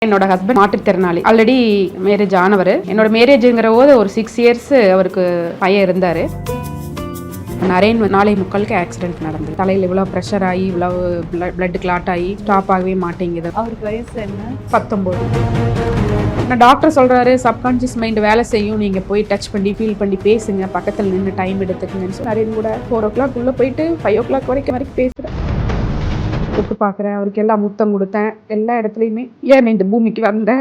என்னோட ஹஸ்பண்ட் மாற்றுத்திறனாளி, already marriage ஆனவர். என்னோட மேரேஜுங்கிற போது ஒரு 6 இயர்ஸ் அவருக்கு பையன் இருந்தார். நரேன் 4:45 ஆக்சிடென்ட் நடந்தது. தலையில் இவ்வளோ ப்ரெஷர் ஆகி இவ்வளோ பிளட் கிளாட் ஆகி ஸ்டாப் ஆகவே மாட்டேங்குது. அவருக்கு வயசு என்ன? 19. நான் டாக்டர் சொல்கிறாரு சப்கான்ஷியஸ் மைண்ட் வேலை செய்யும், நீங்கள் போய் டச் பண்ணி ஃபீல் பண்ணி பேசுங்க, பக்கத்தில் நின்று டைம் எடுத்துக்கங்கன்னு சொல்லி நரேன் கூட 4 o'clock உள்ளே போயிட்டு 5 o'clock வரைக்கும் பேசுகிறேன். கூப்பிட்டு பார்க்குறேன், அவருக்கு எல்லாம் முத்தம் கொடுத்தேன். எல்லா இடத்துலையுமே ஏன் இந்த பூமிக்கு வந்த,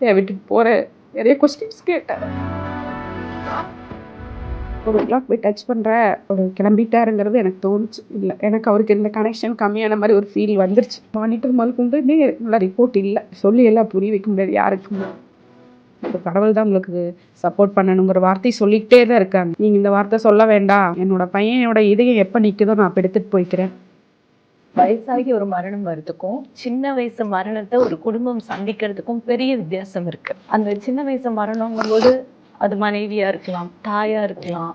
ஏன் விட்டுட்டு போகிற, நிறைய கொஸ்டின்ஸ் கேட்டேன். 4 o'clock போய் டச் பண்ணுற ஒரு கிளம்பிட்டாருங்கிறது எனக்கு தோணுச்சு. இல்லை, எனக்கு அவருக்கு இந்த கனெக்ஷன் கம்மியான மாதிரி ஒரு ஃபீல் வந்துருச்சு. மானிட்டர் முதல்கொண்டு நல்லா ரிப்போர்ட் இல்லை, சொல்லி எல்லாம் புரிய வைக்க முடியாது யாருக்குமே. இப்போ கடவுள் தான் உங்களுக்கு சப்போர்ட் பண்ணணுங்கிற வார்த்தை சொல்லிக்கிட்டே தான் இருக்காங்க. நீங்கள் இந்த வார்த்தை சொல்ல வேண்டாம், என்னோட பையனோட இதயம் எப்போ நிற்குதோ நான் அப்போ எடுத்துகிட்டு போய்க்கிறேன். வயசாகி ஒரு மரணம் வர்றதுக்கும் சின்ன வயசு மரணத்தை ஒரு குடும்பம் சந்திக்கிறதுக்கும் பெரிய வித்தியாசம் இருக்கு. அந்த சின்ன வயசு மரணங்கும் போது அது மனைவியா இருக்கலாம், தாயா இருக்கலாம்.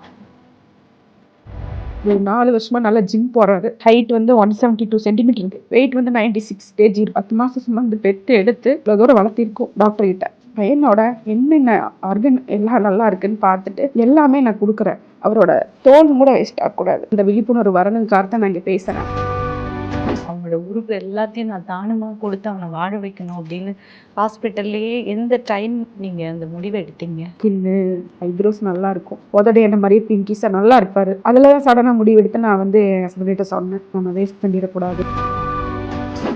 ஒரு 4 வருஷமா நல்லா ஜிம் போறாரு. ஹைட் வந்து 172 சென்டிமீட்டர் இருக்கு, வெயிட் வந்து 96 kg. 10 மாசம் சுமந்து பெற்று எடுத்து இவ்வளோ தூரம் வளர்த்திருக்கோம். டாக்டர் கிட்ட பையனோட என்னென்ன ஆர்கன் எல்லாம் நல்லா இருக்குன்னு பார்த்துட்டு எல்லாமே நான் கொடுக்குறேன். அவரோட தோல் கூட வேஸ்ட் ஆகக்கூடாது. இந்த விழிப்புணர்வு வரணுங்காக நான் இங்கே பேசுறேன். அவங்களோட உறுப்பு எல்லாத்தையும் நான் தானமாக கொடுத்து அவனை வாழ வைக்கணும் அப்படின்னு ஹாஸ்பிட்டல்லையே எந்த டைம் நீங்க அந்த முடிவை எடுத்தீங்க? ஸ்கின்னு ஐப்ரோஸ் நல்லா இருக்கும், உதடு என்ன மாதிரியே பிங்கிஸாக நல்லா இருப்பாரு. அதில் தான் சடனாக முடிவு எடுத்து நான் வந்து என் ஹஸ்பண்ட்கிட்ட சொன்னேன், நம்ம வேஸ்ட் பண்ணிடக்கூடாது.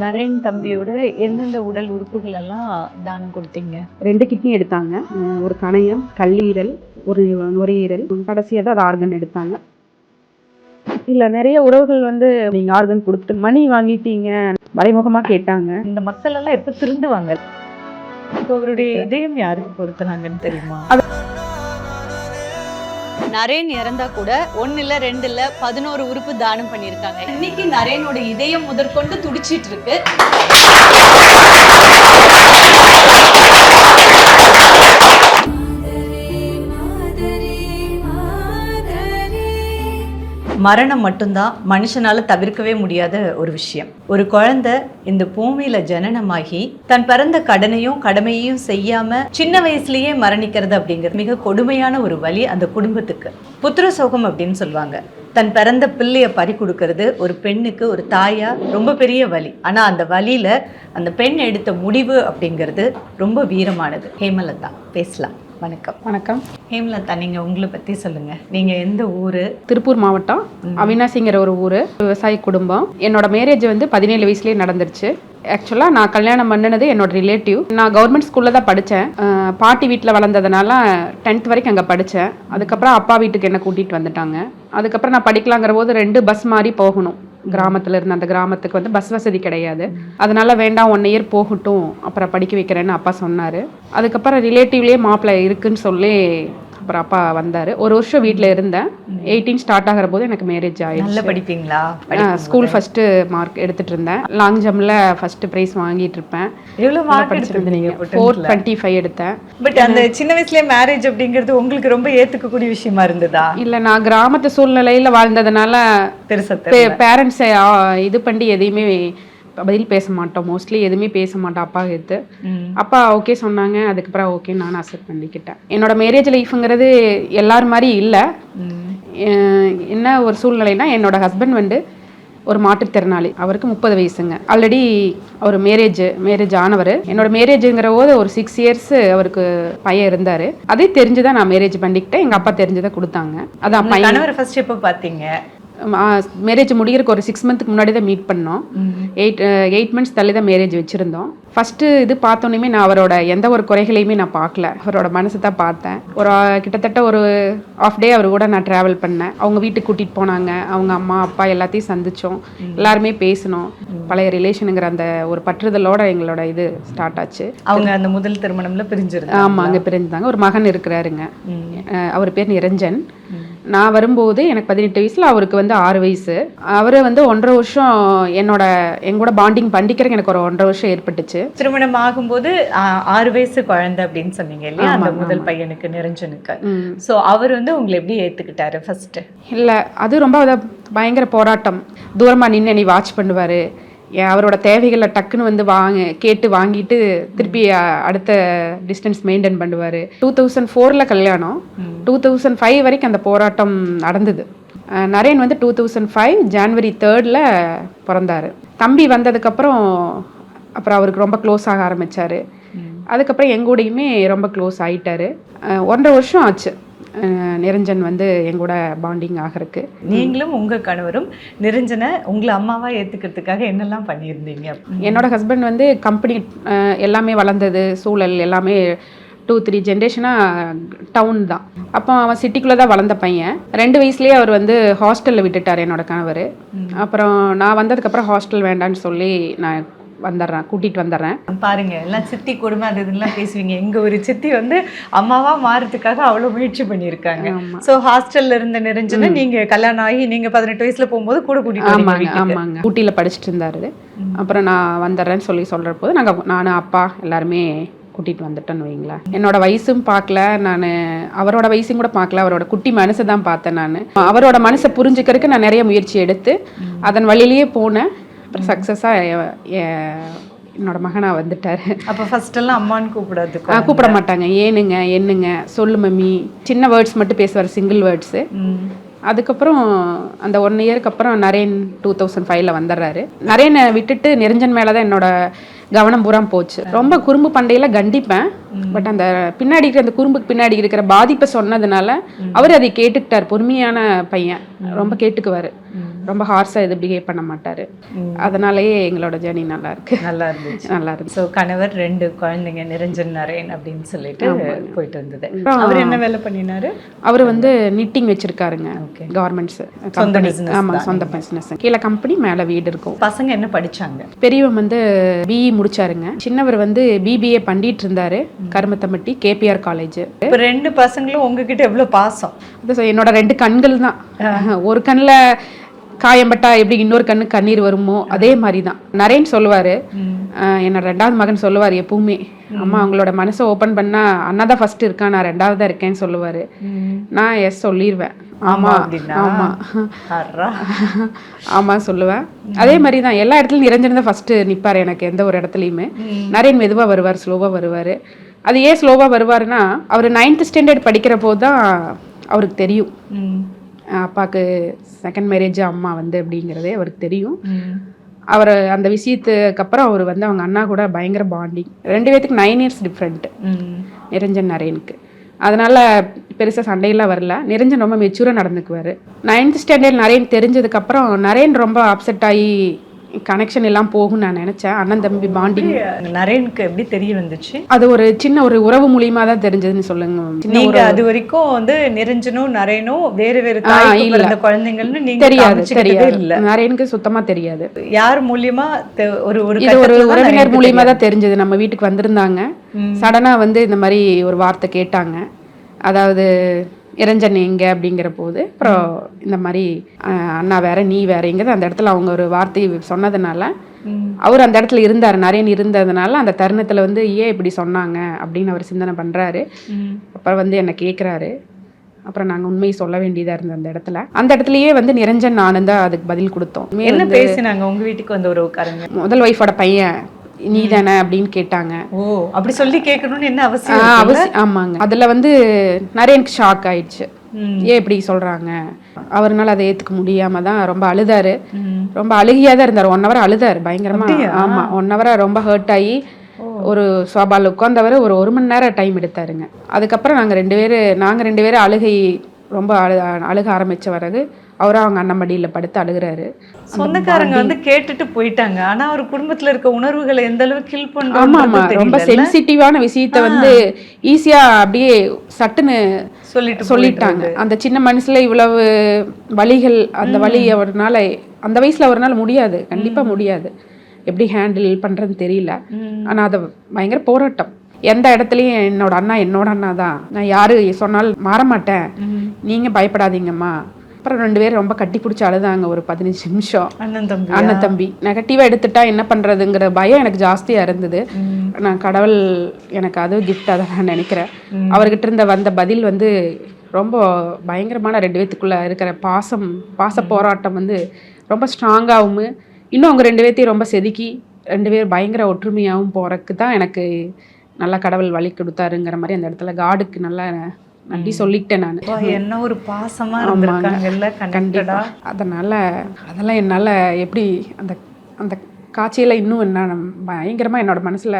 நரேன் தம்பியோட எந்தெந்த உடல் உறுப்புகள் எல்லாம் தானம் கொடுத்தீங்க? 2 கிட்னி எடுத்தாங்க, ஒரு கணையம், கல்லீரல், ஒரு நுரையீரல், கடைசியாக தான் அது ஆர்கன் எடுத்தாங்க. இல்லை, நிறைய உறவுகள் வந்து நீங்கள் ஆர்கன் கொடுத்து மணி வாங்கிட்டீங்க மறைமுகமாக கேட்டாங்க. இந்த மக்கள் எல்லாம் எப்போ திருந்துவாங்க? இப்போ அவருடைய இதயம் யாருக்கு பொறுத்துனாங்கன்னு தெரியுமா? நரேன் இறந்தா கூட 1 இல்ல 2 இல்ல 11 உறுப்பு தானம் பண்ணியிருக்காங்க. இன்னைக்கு நரேனோட இதயம் முதற்கொண்டு துடிச்சிட்டு இருக்கு. மரணம் மட்டும்தான் மனுஷனால தவிர்க்கவே முடியாத ஒரு விஷயம். ஒரு குழந்தை இந்த பூமியில ஜனனமாகி தன் பிறந்த கடனையும் கடமையையும் செய்யாம சின்ன வயசுலயே மரணிக்கிறது அப்படிங்கிறது மிக கொடுமையான ஒரு வலி அந்த குடும்பத்துக்கு. புத்திர சோகம் அப்படின்னு சொல்லுவாங்க. தன் பிறந்த பிள்ளைய பறி கொடுக்கறது ஒரு பெண்ணுக்கு, ஒரு தாயா ரொம்ப பெரிய வலி. ஆனா அந்த வலியில அந்த பெண் எடுத்த முடிவு அப்படிங்கிறது ரொம்ப வீரமானது. ஹேமலதா பேசலாம். வணக்கம். வணக்கம். ஹேமலதா, நீங்க உங்களை பத்தி சொல்லுங்க. நீங்க எந்த ஊரு? திருப்பூர் மாவட்டம், அவினாசிங்கிற ஒரு ஊர், விவசாய குடும்பம். என்னோட மேரேஜ் வந்து 17 வயசுலேயே நடந்துருச்சு. ஆக்சுவலாக நான் கல்யாணம் பண்ணினது என்னோட ரிலேட்டிவ். நான் கவர்மெண்ட் ஸ்கூலில் தான் படித்தேன். பாட்டி வீட்டில் வளர்ந்ததுனால 10th வரைக்கும் அங்கே படித்தேன். அதுக்கப்புறம் அப்பா வீட்டுக்கு என்னை கூட்டிகிட்டு வந்துட்டாங்க. அதுக்கப்புறம் நான் படிக்கலாங்கிற போது 2 பஸ் மாதிரி போகணும். கிராமத்தில் இருந்து அந்த கிராமத்துக்கு வந்து பஸ் வசதி கிடையாது. அதனால வேண்டாம், 1 இயர் போகட்டும், அப்புறம் படிக்க வைக்கிறேன்னு அப்பா சொன்னார். அதுக்கப்புறம் ரிலேட்டிவ்லேயே மாப்பிள்ளை இருக்குன்னு சொல்லி அப்புறம் அப்பா வந்தார். 1 வருஷம் வீட்டில் இருந்தேன். 18 ஸ்டார்ட் ஆகிற போது எனக்கு மேரேஜ் ஆயிடுச்சு. நல்லா படிப்பீங்களா? ஸ்கூல் ஃபர்ஸ்ட் மார்க் எடுத்துட்டு இருந்தேன். லாங் ஜம்ப்ல ஃபர்ஸ்ட் பிரைஸ் வாங்கிட்டு இருப்பேன். எவ்வளவு மார்க் எடுத்திருந்தீங்க? 425 எடுத்தேன். பட் அந்த சின்ன வயசுலயே மேரேஜ் அப்படிங்கிறது உங்களுக்கு ரொம்ப ஏத்துக்கக்கூடிய விஷயமா இருந்ததா? இல்ல, நான் கிராமத்து சூழ்நிலையில வாழ்ந்ததுனால பேரண்ட்ஸ் இது பண்ணி எதையுமே பதில் பேச மாட்டோம். மோஸ்ட்லி எதுவுமே பேச மாட்டோம் அப்பா எடுத்து. அப்பா ஓகே சொன்னாங்க. அதுக்கப்புறம் ஓகே நான் அக்செப்ட் பண்ணிக்கிட்டேன். என்னோட மேரேஜ் லைஃப்ங்கிறது எல்லாரும் மாதிரி இல்லை. என்ன ஒரு சூழ்நிலைனா, என்னோட ஹஸ்பண்ட் வந்து ஒரு மாற்றுத்திறனாளி, அவருக்கு 30 வயசுங்க. ஆல்ரெடி அவர் மேரேஜ் ஆனவர். என்னோட மேரேஜுங்கிற போது ஒரு 6 இயர்ஸ் அவருக்கு பையன் இருந்தார். அதே தெரிஞ்சுதான் நான் மேரேஜ் பண்ணிக்கிட்டேன். எங்கள் அப்பா தெரிஞ்சுதான் கொடுத்தாங்க. அதான் பையன். ஃபர்ஸ்ட் எப்போ பார்த்தீங்க? மேரேஜ் முடிகிறதுக்கு ஒரு 6 மந்த்துக்கு முன்னாடி தான் மீட் பண்ணோம். 8 மந்த்ஸ் தள்ளி தான் மேரேஜ் வச்சுருந்தோம். ஃபஸ்ட்டு இது பார்த்தோன்னே நான் அவரோட எந்த ஒரு குறைகளையுமே நான் பார்க்கல, அவரோட மனசை தான் பார்த்தேன். ஒரு கிட்டத்தட்ட ஒரு ½ டே அவர் கூட நான் ட்ராவல் பண்ணேன். அவங்க வீட்டுக்கு கூட்டிகிட்டு போனாங்க. அவங்க அம்மா அப்பா எல்லாத்தையும் சந்தித்தோம். எல்லாருமே பேசணும். பழைய ரிலேஷனுங்கிற அந்த ஒரு பற்றுதலோட எங்களோட இது ஸ்டார்ட் ஆச்சு. அவங்க அந்த முதல் திருமணம்ல பிரிஞ்சிருந்தாங்க. ஆமாம், அங்கே பிரிஞ்சுதாங்க. ஒரு மகன் இருக்கிறாருங்க, அவர் பேர் நிரஞ்சன். நான் வரும்போது எனக்கு 18 வயசுல, அவருக்கு வந்து 6 வயசு. அவர் வந்து 1.5 வருஷம் எங்கூட பாண்டிங் பண்ணிக்கிறதுக்கு எனக்கு ஒரு 1.5 வருஷம் ஏற்பட்டுச்சு. திருமணம் ஆகும்போது 6 வயசு குழந்தை அப்படின்னு சொன்னீங்க இல்லையா, அந்த முதல் பையனுக்கு, நிரஞ்சனுக்கு. ஸோ அவர் வந்து உங்களை எப்படி ஏத்துக்கிட்டாரு ஃபர்ஸ்ட்? இல்லை, அது ரொம்ப பயங்கர போராட்டம். தூரமாக நின்று நீ வாட்ச் பண்ணுவார். அவரோட தேவைகளை டக்குன்னு வந்து கேட்டு வாங்கிட்டு திருப்பி அடுத்த டிஸ்டன்ஸ் மெயின்டைன் பண்ணுவார். 2004 கல்யாணம், 2005 வரைக்கும் அந்த போராட்டம் நடந்தது. நரேன் வந்து 2005 ஜனவரி 3 பிறந்தார். தம்பி வந்ததுக்கப்புறம் அவருக்கு ரொம்ப க்ளோஸ் ஆக ஆரம்பித்தார். அதுக்கப்புறம் எங்கூடையுமே ரொம்ப க்ளோஸ் ஆகிட்டார். 1.5 வருஷம் ஆச்சு நிரஞ்சன் வந்து எங்கூட பாண்டிங் ஆகிறதுக்கு. நீங்களும் உங்கள் கணவரும் நிரஞ்சனை உங்களை அம்மாவாக ஏற்றுக்கிறதுக்காக என்னெல்லாம் பண்ணியிருந்தீங்க? என்னோட ஹஸ்பண்ட் வந்து கம்பெனி எல்லாமே வளர்ந்தது சூழல் எல்லாமே 2-3 ஜென்ரேஷனாக டவுன் தான். அப்போ அவன் சிட்டிக்குள்ளே தான் வளர்ந்த பையன். 2 வயசுலேயே அவர் வந்து ஹாஸ்டலில் விட்டுட்டார் என்னோட கணவர். அப்புறம் நான் வந்ததுக்கப்புறம் ஹாஸ்டல் வேண்டான்னு சொல்லி நான் கூட்டிகிட்டு வந்துடுறேன். பாருங்க, எல்லாம் சித்தி கொடுமை அது இதெல்லாம் பேசுவீங்க. எங்கள் ஒரு சித்தி வந்து அம்மாவா மாறதுக்காக அவ்வளோ முயற்சி பண்ணியிருக்காங்க. ஸோ ஹாஸ்டல்ல இருந்த நிரஞ்சனை நீங்கள் கல்யாணம் ஆகி நீங்கள் 18 வயசுல போகும்போது கூட கூட்டிகிட்டு ஆமாங்க ஊட்டியில் படிச்சுட்டு இருந்தாரு. அப்புறம் நான் வந்துடுறேன்னு சொல்கிறப்போது நானும் அப்பா எல்லாருமே கூட்டிகிட்டு வந்துட்டேன்னு வைங்களேன். என்னோட வயசும் பார்க்கல, நான் அவரோட வயசும் கூட பார்க்கல, அவரோட குட்டி மனசை தான் பார்த்தேன். நான் அவரோட மனசை புரிஞ்சுக்கிறதுக்கு நான் நிறைய முயற்சி எடுத்து அதன் வழியிலேயே போனேன். அப்புறம் சக்ஸஸாக என்னோட மகனா வந்துட்டார். அப்போ ஃபர்ஸ்டெல்லாம் அம்மான்னு கூப்பிட மாட்டாங்க. ஏனுங்க என்னங்க சொல்லு மம்மி, சின்ன வேர்ட்ஸ் மட்டும் பேசுவார், சிங்கிள் வேர்ட்ஸு. அதுக்கப்புறம் அந்த 1 இயருக்கு அப்புறம் நரேன் 2005 வந்துடுறாரு. நரேனை விட்டுட்டு நிரஞ்சன் மேலே தான் என்னோட கவனம் பூரா போச்சு. ரொம்ப குறும்பு பண்டையில் கண்டிப்பேன். பட் அந்த பின்னாடி இருக்கிற அந்த குறும்புக்கு பின்னாடி இருக்கிற பாதிப்பை சொன்னதுனால அவர் அதை கேட்டுக்கிட்டார். பொறுமையான பையன், ரொம்ப கேட்டுக்குவார், ரொம்ப ஹார்ஸாக இது பிஹேவ் பண்ண மாட்டார். அதனாலேயே எங்களோட ஜேர்னி நல்லா இருந்துச்சு. ஸோ கணவர் 2 குழந்தைங்க நிரஞ்சன் நரேன் அப்படின்னு சொல்லிட்டு போயிட்டு வந்தது. அவர் என்ன வேலை பண்ணினாரு? அவர் வந்து நிட்டிங் வச்சிருக்காருங்க. கவர்மெண்ட்ஸ் சொந்த பிசினஸ். கீழே கம்பெனி, மேலே வீடு இருக்கும். பசங்க என்ன படிச்சாங்க? பெரியவன் வந்து பிஇ முடிச்சாருங்க. சின்னவர் வந்து பிபிஏ பண்ணிட்டு இருந்தாரு கருமத்தம்பட்டி கேபிஆர் காலேஜ். இப்போ 2 பசங்களும் உங்ககிட்ட எவ்வளவு பாசம்? என்னோட 2 கண்கள் தான். ஒரு கண்ணில் காயம்பட்டா எப்படி இன்னொரு கண்ணு கண்ணீர் வருமோ அதே மாதிரி தான். நரேன் சொல்லுவார், என்னோட 2வது மகன் சொல்லுவார் எப்பவுமே, அம்மா அவங்களோட மனசை ஓப்பன் பண்ணா அண்ணா தான் ஃபர்ஸ்ட் இருக்கான், நான் 2வது இருக்கேன்னு சொல்லுவார். நான் எஸ் சொல்லிடுவேன். ஆமா சொல்லுவேன். அதே மாதிரி தான் எல்லா இடத்துலையும் நிரஞ்சன் தான் ஃபர்ஸ்ட் நிற்பார் எனக்கு. எந்த ஒரு இடத்துலையுமே நரேன் மெதுவாக வருவார், ஸ்லோவாக வருவார். அது ஏன் ஸ்லோவாக வருவாருன்னா, அவர் 9th ஸ்டாண்டர்ட் படிக்கிற போது தான் அவருக்கு தெரியும் அப்பாவுக்கு செகண்ட் மேரேஜ் அம்மா வந்து அப்படிங்கிறதே அவருக்கு தெரியும். அவர் அந்த விஷயத்துக்கு அப்புறம் அவர் வந்து அவங்க அண்ணா கூட பயங்கர பாண்டிங். 2 பேத்துக்கு 9 இயர்ஸ் டிஃப்ரெண்ட் நிரஞ்சன் நரேனுக்கு. அதனால பெருசாக சண்டையெல்லாம் வரல. நிரஞ்சன் ரொம்ப மெச்சூராக நடந்துக்குவார். 9th ஸ்டாண்டர்ட் நரேன் தெரிஞ்சதுக்கப்புறம் நரேன் ரொம்ப அப்செட் ஆகி கனெக்ஷன் எல்லாம் போகும் நான் நினைச்சேன். அண்ணன் தம்பி பாண்டிங். நரேனுக்கு எப்படி தெரிய வந்துச்சு? அது ஒரு சின்ன ஒரு உறவு மூலியமா தான் தெரிஞ்சதுன்னு சொல்லுங்க. நீங்க அது வரைக்கும் வந்து நிரஞ்சனும் நரேனும் வேறு வேறு குழந்தைங்கள்னு நீங்க தெரியாது. நரேனுக்கு சுத்தமா தெரியாது. யார் மூலியமா? ஒரு உறவினர் மூலியமா தான் தெரிஞ்சது. நம்ம வீட்டுக்கு வந்திருந்தாங்க, சடனா வந்து இந்த மாதிரி ஒரு வார்த்தை கேட்டாங்க. அதாவது நிரஞ்சன் எங்க அப்படிங்கிற போது அப்புறம் இந்த மாதிரி அண்ணா வேற நீ வேறங்கிறது அந்த இடத்துல அவங்க ஒரு வார்த்தை சொன்னதுனால அவர் அந்த இடத்துல இருந்தார். நரேன் இருந்ததுனால அந்த தருணத்துல வந்து ஏன் இப்படி சொன்னாங்க அப்படின்னு அவர் சிந்தனை பண்றாரு. அப்புறம் வந்து என்ன கேட்குறாரு. அப்புறம் நாங்கள் உண்மையை சொல்ல வேண்டியதாக இருந்தது அந்த இடத்துல. அந்த இடத்துலயே வந்து நிரஞ்சன் நானும் தான் அதுக்கு பதில் கொடுத்தோம். என்ன பேசினாங்க? உங்க வீட்டுக்கு வந்து ஒரு உட்காருங்க, முதல் ஒய்ஃபோட பையன் நீ தானே அப்படின்னு கேட்டாங்க. ஓ, அப்படி சொல்லி கேட்கணும்னு என்ன அவசியம்? ஆமாங்க. அதுல வந்து நரேனுக்கு ஷாக் ஆயிடுச்சு. ஏன் இப்படி சொல்றாங்க? அவர்னால அதை ஏத்துக்க முடியாம தான் ரொம்ப அழுதாரு. ரொம்ப அழுகியா தான் இருந்தார். 1 hour அழுதாரு பயங்கரமா. ஆமா, 1 hour ரொம்ப ஹர்ட் ஆகி ஒரு சோபால உட்கார்ந்தவர் ஒரு 1 மணி நேரம் டைம் எடுத்தாருங்க. அதுக்கப்புறம் நாங்க 2 பேரும் அழுகை ரொம்ப அழுக ஆரம்பிச்ச பிறகு அவரும் அவங்க அண்ணன் மடியில் படுத்து அழுகிறாரு. சொந்தக்காரங்க வந்து கேட்டுட்டு போயிட்டாங்க. ஆனா அவர் குடும்பத்துல இருக்க உணர்வுகளை எந்த அளவுக்கு கில் பண்ணுவாங்க. ஆமா, ரொம்ப சென்சிட்டிவான விஷயத்த வந்து ஈஸியா அப்படியே சட்டுன்னு சொல்லிட்டாங்க. அந்த சின்ன மனசுல இவ்வளவு வலிகள், அந்த வலி அவர்னால அந்த வயசுல அவர்னால முடியாது, கண்டிப்பா முடியாது. எப்படி ஹேண்டில் பண்றதுன்னு தெரியல. ஆனா அது பயங்கர போராட்டம். எந்த இடத்துலையும் என்னோட அண்ணா தான், நான் யாரு சொன்னாலும் மாற மாட்டேன், நீங்க பயப்படாதீங்கம்மா. அப்புறம் 2 பேரும் ரொம்ப கட்டி பிடிச்சி அழுதாங்க ஒரு 15 நிமிஷம். அண்ணன் தம்பி நெகட்டிவா எடுத்துட்டா என்ன பண்றதுங்கிற பயம் எனக்கு ஜாஸ்தியா இருந்தது. நான் கடவுள் எனக்கு அது கிஃப்ட் அதை நான் நினைக்கிறேன். அவர்கிட்ட இருந்த வந்த பதில் வந்து ரொம்ப பயங்கரமான 2 பேத்துக்குள்ள இருக்கிற பாச போராட்டம் வந்து ரொம்ப ஸ்ட்ராங்காகவும் இன்னும் அவங்க 2 பேர்த்தையும் ரொம்ப செதுக்கி 2 பேர் பயங்கர ஒற்றுமையாகவும் போகிறதுக்கு தான் எனக்கு நல்லா கடவுள் வழி கொடுத்தாருங்கிற மாதிரி அந்த இடத்துல காடுக்கு நல்லா நன்றி சொல்லிக்கிட்டேன் நான். என்ன ஒரு பாசமா இருந்திருக்காங்கல்ல கண்டிப்பா. அதெல்லாம் என்னால் எப்படி அந்த அந்த காட்சியில் இன்னும் என்ன பயங்கரமாக என்னோட மனசில்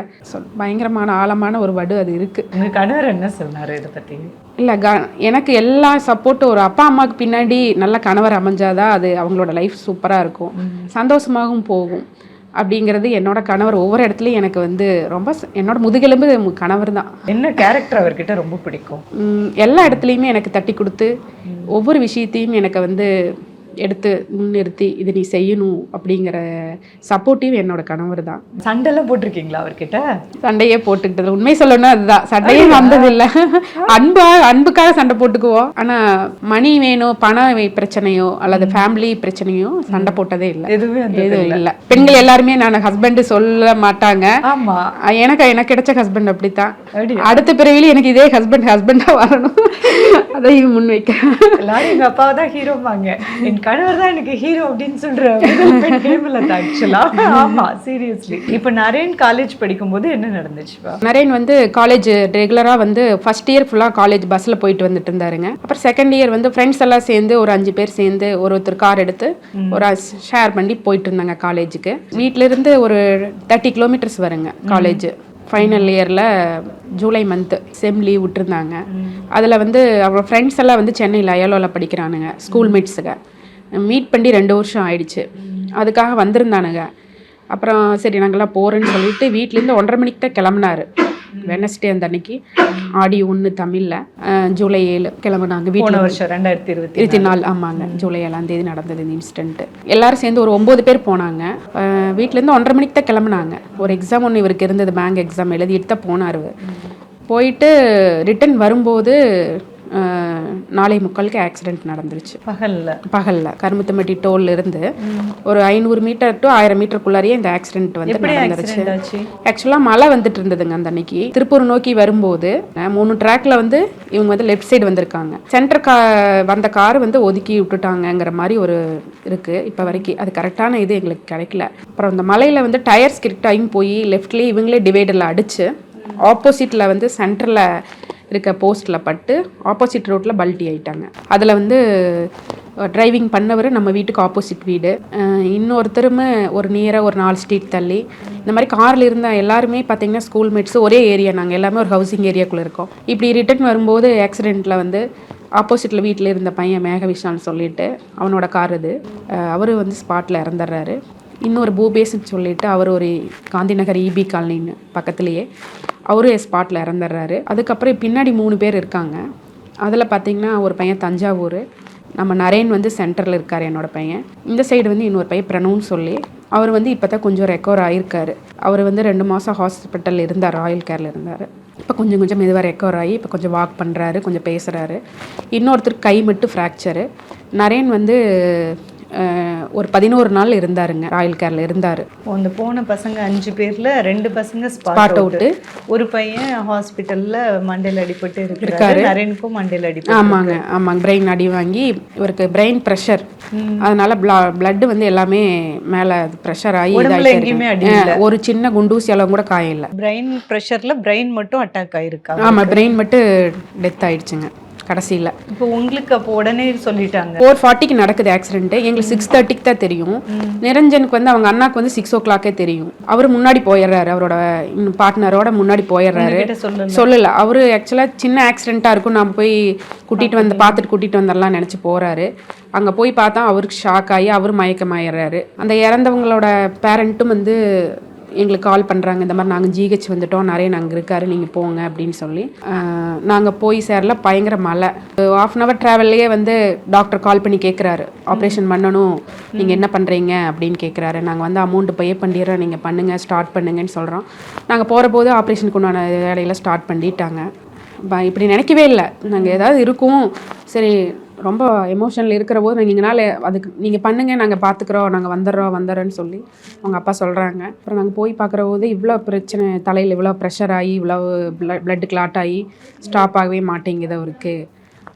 பயங்கரமான ஆழமான ஒரு வடு அது இருக்குது. உங்கள் கணவர் என்ன சொன்னார் இதை பற்றி? இல்லை எனக்கு எல்லா சப்போர்ட்டும் ஒரு அப்பா அம்மாவுக்கு பின்னாடி நல்ல கணவர் அமைஞ்சாதான் அது அவங்களோட லைஃப் சூப்பராக இருக்கும், சந்தோஷமாகவும் போகும் அப்படிங்கிறது என்னோட கணவர் ஒவ்வொரு இடத்துலையும் எனக்கு வந்து ரொம்ப என்னோட முதுகெலும்பு கணவர் தான். என்ன கேரக்டர் அவர்கிட்ட ரொம்ப பிடிக்கும்? எல்லா இடத்துலையுமே எனக்கு தட்டி கொடுத்து ஒவ்வொரு விஷயத்தையும் எனக்கு வந்து எடுத்து முன்னிறுத்தி இது நீ செய்யணும் அப்படிங்கிற சப்போர்ட்டிவ் என்னோட கணவர் தான். சண்டைலாம் போட்டிருக்கீங்களா அவர்கிட்ட? சண்டையே போட்டுக்கிட்டது உண்மை சொல்லணும்னா அதுதான், சண்டையே வந்தது இல்லை. அன்புக்காக சண்டை போட்டுக்குவோம், ஆனால் மணி வேணும் பண பிரச்சனையோ அல்லது ஃபேமிலி பிரச்சனையோ சண்டை போட்டதே இல்லை, எதுவும் இல்லை. பெண்கள் எல்லாருமே நான் ஹஸ்பண்ட் சொல்ல மாட்டாங்க. ஆமா, எனக்கு கிடைச்ச ஹஸ்பண்ட் அப்படித்தான். அடுத்த பிறவில எனக்கு இதே ஹஸ்பண்டா வரணும் அதையும் முன்வைக்க எல்லாரும் எங்க அப்பாவை தான் ஹீரோவாங்க, என் கணவர் தான் எனக்கு ஹீரோ அப்படின்னு சொல்ற ஆக்சுவலா. ஆமா சீரியஸ்லி. இப்போ நரேன் காலேஜ் படிக்கும்போது என்ன நடந்துச்சு? நரேன் வந்து காலேஜ் ரெகுலரா வந்து ஃபர்ஸ்ட் இயர் ஃபுல்லா காலேஜ் பஸ்ல போயிட்டு வந்துட்டு இருந்தாருங்க. அப்புறம் செகண்ட் இயர் வந்து ஃப்ரெண்ட்ஸ் எல்லாம் சேர்ந்து ஒரு 5 பேர் சேர்ந்து ஒருத்தர் கார் எடுத்து ஒரு ஷேர் பண்ணி போயிட்டு இருந்தாங்க காலேஜுக்கு. வீட்டுல இருந்து ஒரு 30 கிலோமீட்டர்ஸ் வருங்க காலேஜ். ஃபைனல் இயரில் ஜூலை மந்த்து செம் லீவ் விட்டுருந்தாங்க. அதில் வந்து அவங்க ஃப்ரெண்ட்ஸ் எல்லாம் வந்து சென்னையில் அயலோவில் படிக்கிறானுங்க, ஸ்கூல் மேட்ஸுங்க. மீட் பண்ணி 2 வருஷம் ஆயிடுச்சு. அதுக்காக வந்திருந்தானுங்க. அப்புறம் சரி நாங்கள்லாம் போகிறேன்னு சொல்லிட்டு வீட்டிலேருந்து 1:30 மணிக்கு தான் கிளம்புனாரு. வெனஸ்டே அந்த அன்னைக்கு ஆடி 1 தமிழில் ஜூலை 7 கிளம்புனாங்க. வீட்டில் வருஷம் 2024. ஆமாங்க, ஜூலை 7ஆம் தேதி நடந்தது இந்த இன்சிடென்ட்டு. எல்லாரும் சேர்ந்து ஒரு 9 பேர் போனாங்க. வீட்டிலேருந்து 1:30 மணிக்கு தான் கிளம்புனாங்க. ஒரு எக்ஸாம் ஒன்று இவருக்கு இருந்தது, பேங்க் எக்ஸாம் எழுதிட்டு தான் போனார். போயிட்டு ரிட்டன் வரும்போது 4:45 ஆக்சிடென்ட் நடந்துருச்சு. பகல்ல கருமுத்தம்பட்டி டோல்ல இருந்து ஒரு 500 மீட்டர் டு 1000 மீட்டருக்குள்ளாரியே இந்த ஆக்சிடென்ட் வந்து நடந்துருச்சு. ஆக்சுவலா மழை வந்துட்டு இருந்ததுங்க அந்த அன்னைக்கு. திருப்பூர் நோக்கி வரும்போது 3 ட்ராக்ல வந்து இவங்க வந்து லெஃப்ட் சைடு வந்திருக்காங்க. சென்டர் வந்த கார் வந்து ஒதுக்கி விட்டுட்டாங்கிற மாதிரி ஒரு இருக்கு இப்போ வரைக்கும். அது கரெக்டான இது எங்களுக்கு கிடைக்கல. அப்புறம் இந்த மலையில வந்து டயர் ஸ்கிரிப்ட் ஆகி போய் லெஃப்ட்லேயே இவங்களே டிவைடரில் அடிச்சு ஆப்போசிட்டில் வந்து சென்டரில் இருக்க போஸ்ட்டில் பட்டு ஆப்போசிட் ரோட்டில் பல்ட்டி ஆகிட்டாங்க. அதில் வந்து டிரைவிங் பண்ணவர் நம்ம வீட்டுக்கு ஆப்போசிட் வீடு, இன்னொருத்தருமே ஒரு நியராக ஒரு 4 ஸ்ட்ரீட் தள்ளி. இந்த மாதிரி காரில் இருந்த எல்லாருமே பார்த்திங்கன்னா ஸ்கூல் மேட்ஸு, ஒரே ஏரியா, நாங்கள் எல்லாமே ஒரு ஹவுசிங் ஏரியாக்குள்ளே இருக்கோம். இப்படி ரிட்டர்ன் வரும்போது ஆக்சிடெண்ட்டில் வந்து ஆப்போசிட்டில் வீட்டில் இருந்த பையன் மேகவிஷான்னு சொல்லிட்டு அவனோட கார் இது, அவர் வந்து ஸ்பாட்டில் இறந்துடுறாரு. இன்னொரு பூபேஸ்ன்னு சொல்லிட்டு அவர் ஒரு காந்தி நகர் இபி காலனின்னு பக்கத்துலேயே அவரும் ஸ்பாட்டில் இறந்துடுறாரு. அதுக்கப்புறம் பின்னாடி 3 பேர் இருக்காங்க. அதில் பார்த்திங்கன்னா ஒரு பையன் தஞ்சாவூர், நம்ம நரேன் வந்து சென்டரில் இருக்கார் என்னோட பையன். இந்த சைடு வந்து இன்னொரு பையன் பிரணவுன்னு சொல்லி அவர் வந்து இப்போ தான் கொஞ்சம் ரெக்கவர் ஆகியிருக்காரு. அவர் வந்து 2 மாதம் ஹாஸ்பிட்டலில் இருந்தார், ராயல் கேரில் இருந்தார். இப்போ கொஞ்சம் மெதுவாக ரெக்கவர் ஆகி இப்போ கொஞ்சம் வாக் பண்ணுறாரு, கொஞ்சம் பேசுகிறாரு. இன்னொருத்தருக்கு கை மட்டும் ஃப்ராக்சரு. நரேன் வந்து ஒரு 11 நாள் இருந்தாருங்க, ராயல் கேரில் இருந்தார். அந்த போன பசங்க 5 பேரில் 2 பசங்க ஸ்பாட் அவுட்டு, ஒரு பையன் ஹாஸ்பிட்டலில் மண்டையில் அடிபட்டு இருக்காரு. நரேனுக்கும் மண்டையில் அடிபட்டு. ஆமாங்க, பிரெயின் அடி வாங்கி இவருக்கு பிரெயின் ப்ரெஷர், அதனால பிளட் வந்து எல்லாமே மேலே ப்ரெஷர் ஆகி எங்கேயுமே ஒரு சின்ன குண்டூசி அளவு கூட காயம் இல்லை. பிரெயின் ப்ரெஷரில் பிரெயின் மட்டும் அட்டாக் ஆகிருக்கா? ஆமாம், பிரெயின் மட்டும் டெத் ஆயிடுச்சுங்க கடைசியில். இப்போ உங்களுக்கு அப்போ உடனே சொல்லிட்டாங்க 4:40க்கு நடக்குது ஆக்சிடென்ட். எங்களுக்கு 6:30க்கு தான் தெரியும். நிரஞ்சனுக்கு வந்து அவங்க அண்ணாக்கு வந்து 6 o'clock தெரியும். அவர் முன்னாடி போயிடுறாரு, அவரோட பார்ட்னரோட முன்னாடி போயிடுறாரு. சொல்லல, அவரு ஆக்சுவலாக சின்ன ஆக்சிடென்ட்டாக இருக்கும், நான் போய் பார்த்துட்டு கூட்டிகிட்டு வந்துடலாம் நினச்சி போகிறாரு. அங்கே போய் பார்த்தா அவருக்கு ஷாக் ஆகி அவர் மயக்கமாயிடுறாரு. அந்த இறந்தவங்களோட பேரண்ட்டும் வந்து எங்களுக்கு கால் பண்ணுறாங்க, இந்த மாதிரி நாங்கள் ஜிஹெச் வந்துட்டோம், நிறைய நாங்கள் இருக்காரு, நீங்கள் போங்க அப்படின்னு சொல்லி. நாங்கள் போய் சேரல, பயங்கர மழை. 1/2 hour ட்ராவல்லையே வந்து டாக்டர் கால் பண்ணி கேட்குறாரு, ஆப்ரேஷன் பண்ணணும், நீங்கள் என்ன பண்ணுறீங்க அப்படின்னு கேட்குறாரு. நாங்கள் வந்து அமௌண்ட்டு பே பண்ணிடுறோம், நீங்கள் பண்ணுங்கள், ஸ்டார்ட் பண்ணுங்கன்னு சொல்கிறோம். நாங்கள் போகிற போது ஆப்ரேஷனுக்கு உண்டான வேலையெல்லாம் ஸ்டார்ட் பண்ணிட்டாங்க. இப்படி நினைக்கவே இல்லை, நாங்கள் ஏதாவது இருக்கும், சரி ரொம்ப எமோஷனில் இருக்கிற போது நீங்களால அதுக்கு நீங்கள் பண்ணுங்கள், நாங்கள் பார்த்துக்குறோம், நாங்கள் வந்துடுறோன்னு சொல்லி அவங்க அப்பா சொல்கிறாங்க. அப்புறம் நாங்கள் போய் பார்க்குற போது இவ்வளோ பிரச்சனை, தலையில் இவ்வளோ ப்ரெஷர் ஆகி இவ்வளோ பிளட் கிளாட் ஆகி ஸ்டாப் ஆகவே மாட்டேங்குது அவருக்கு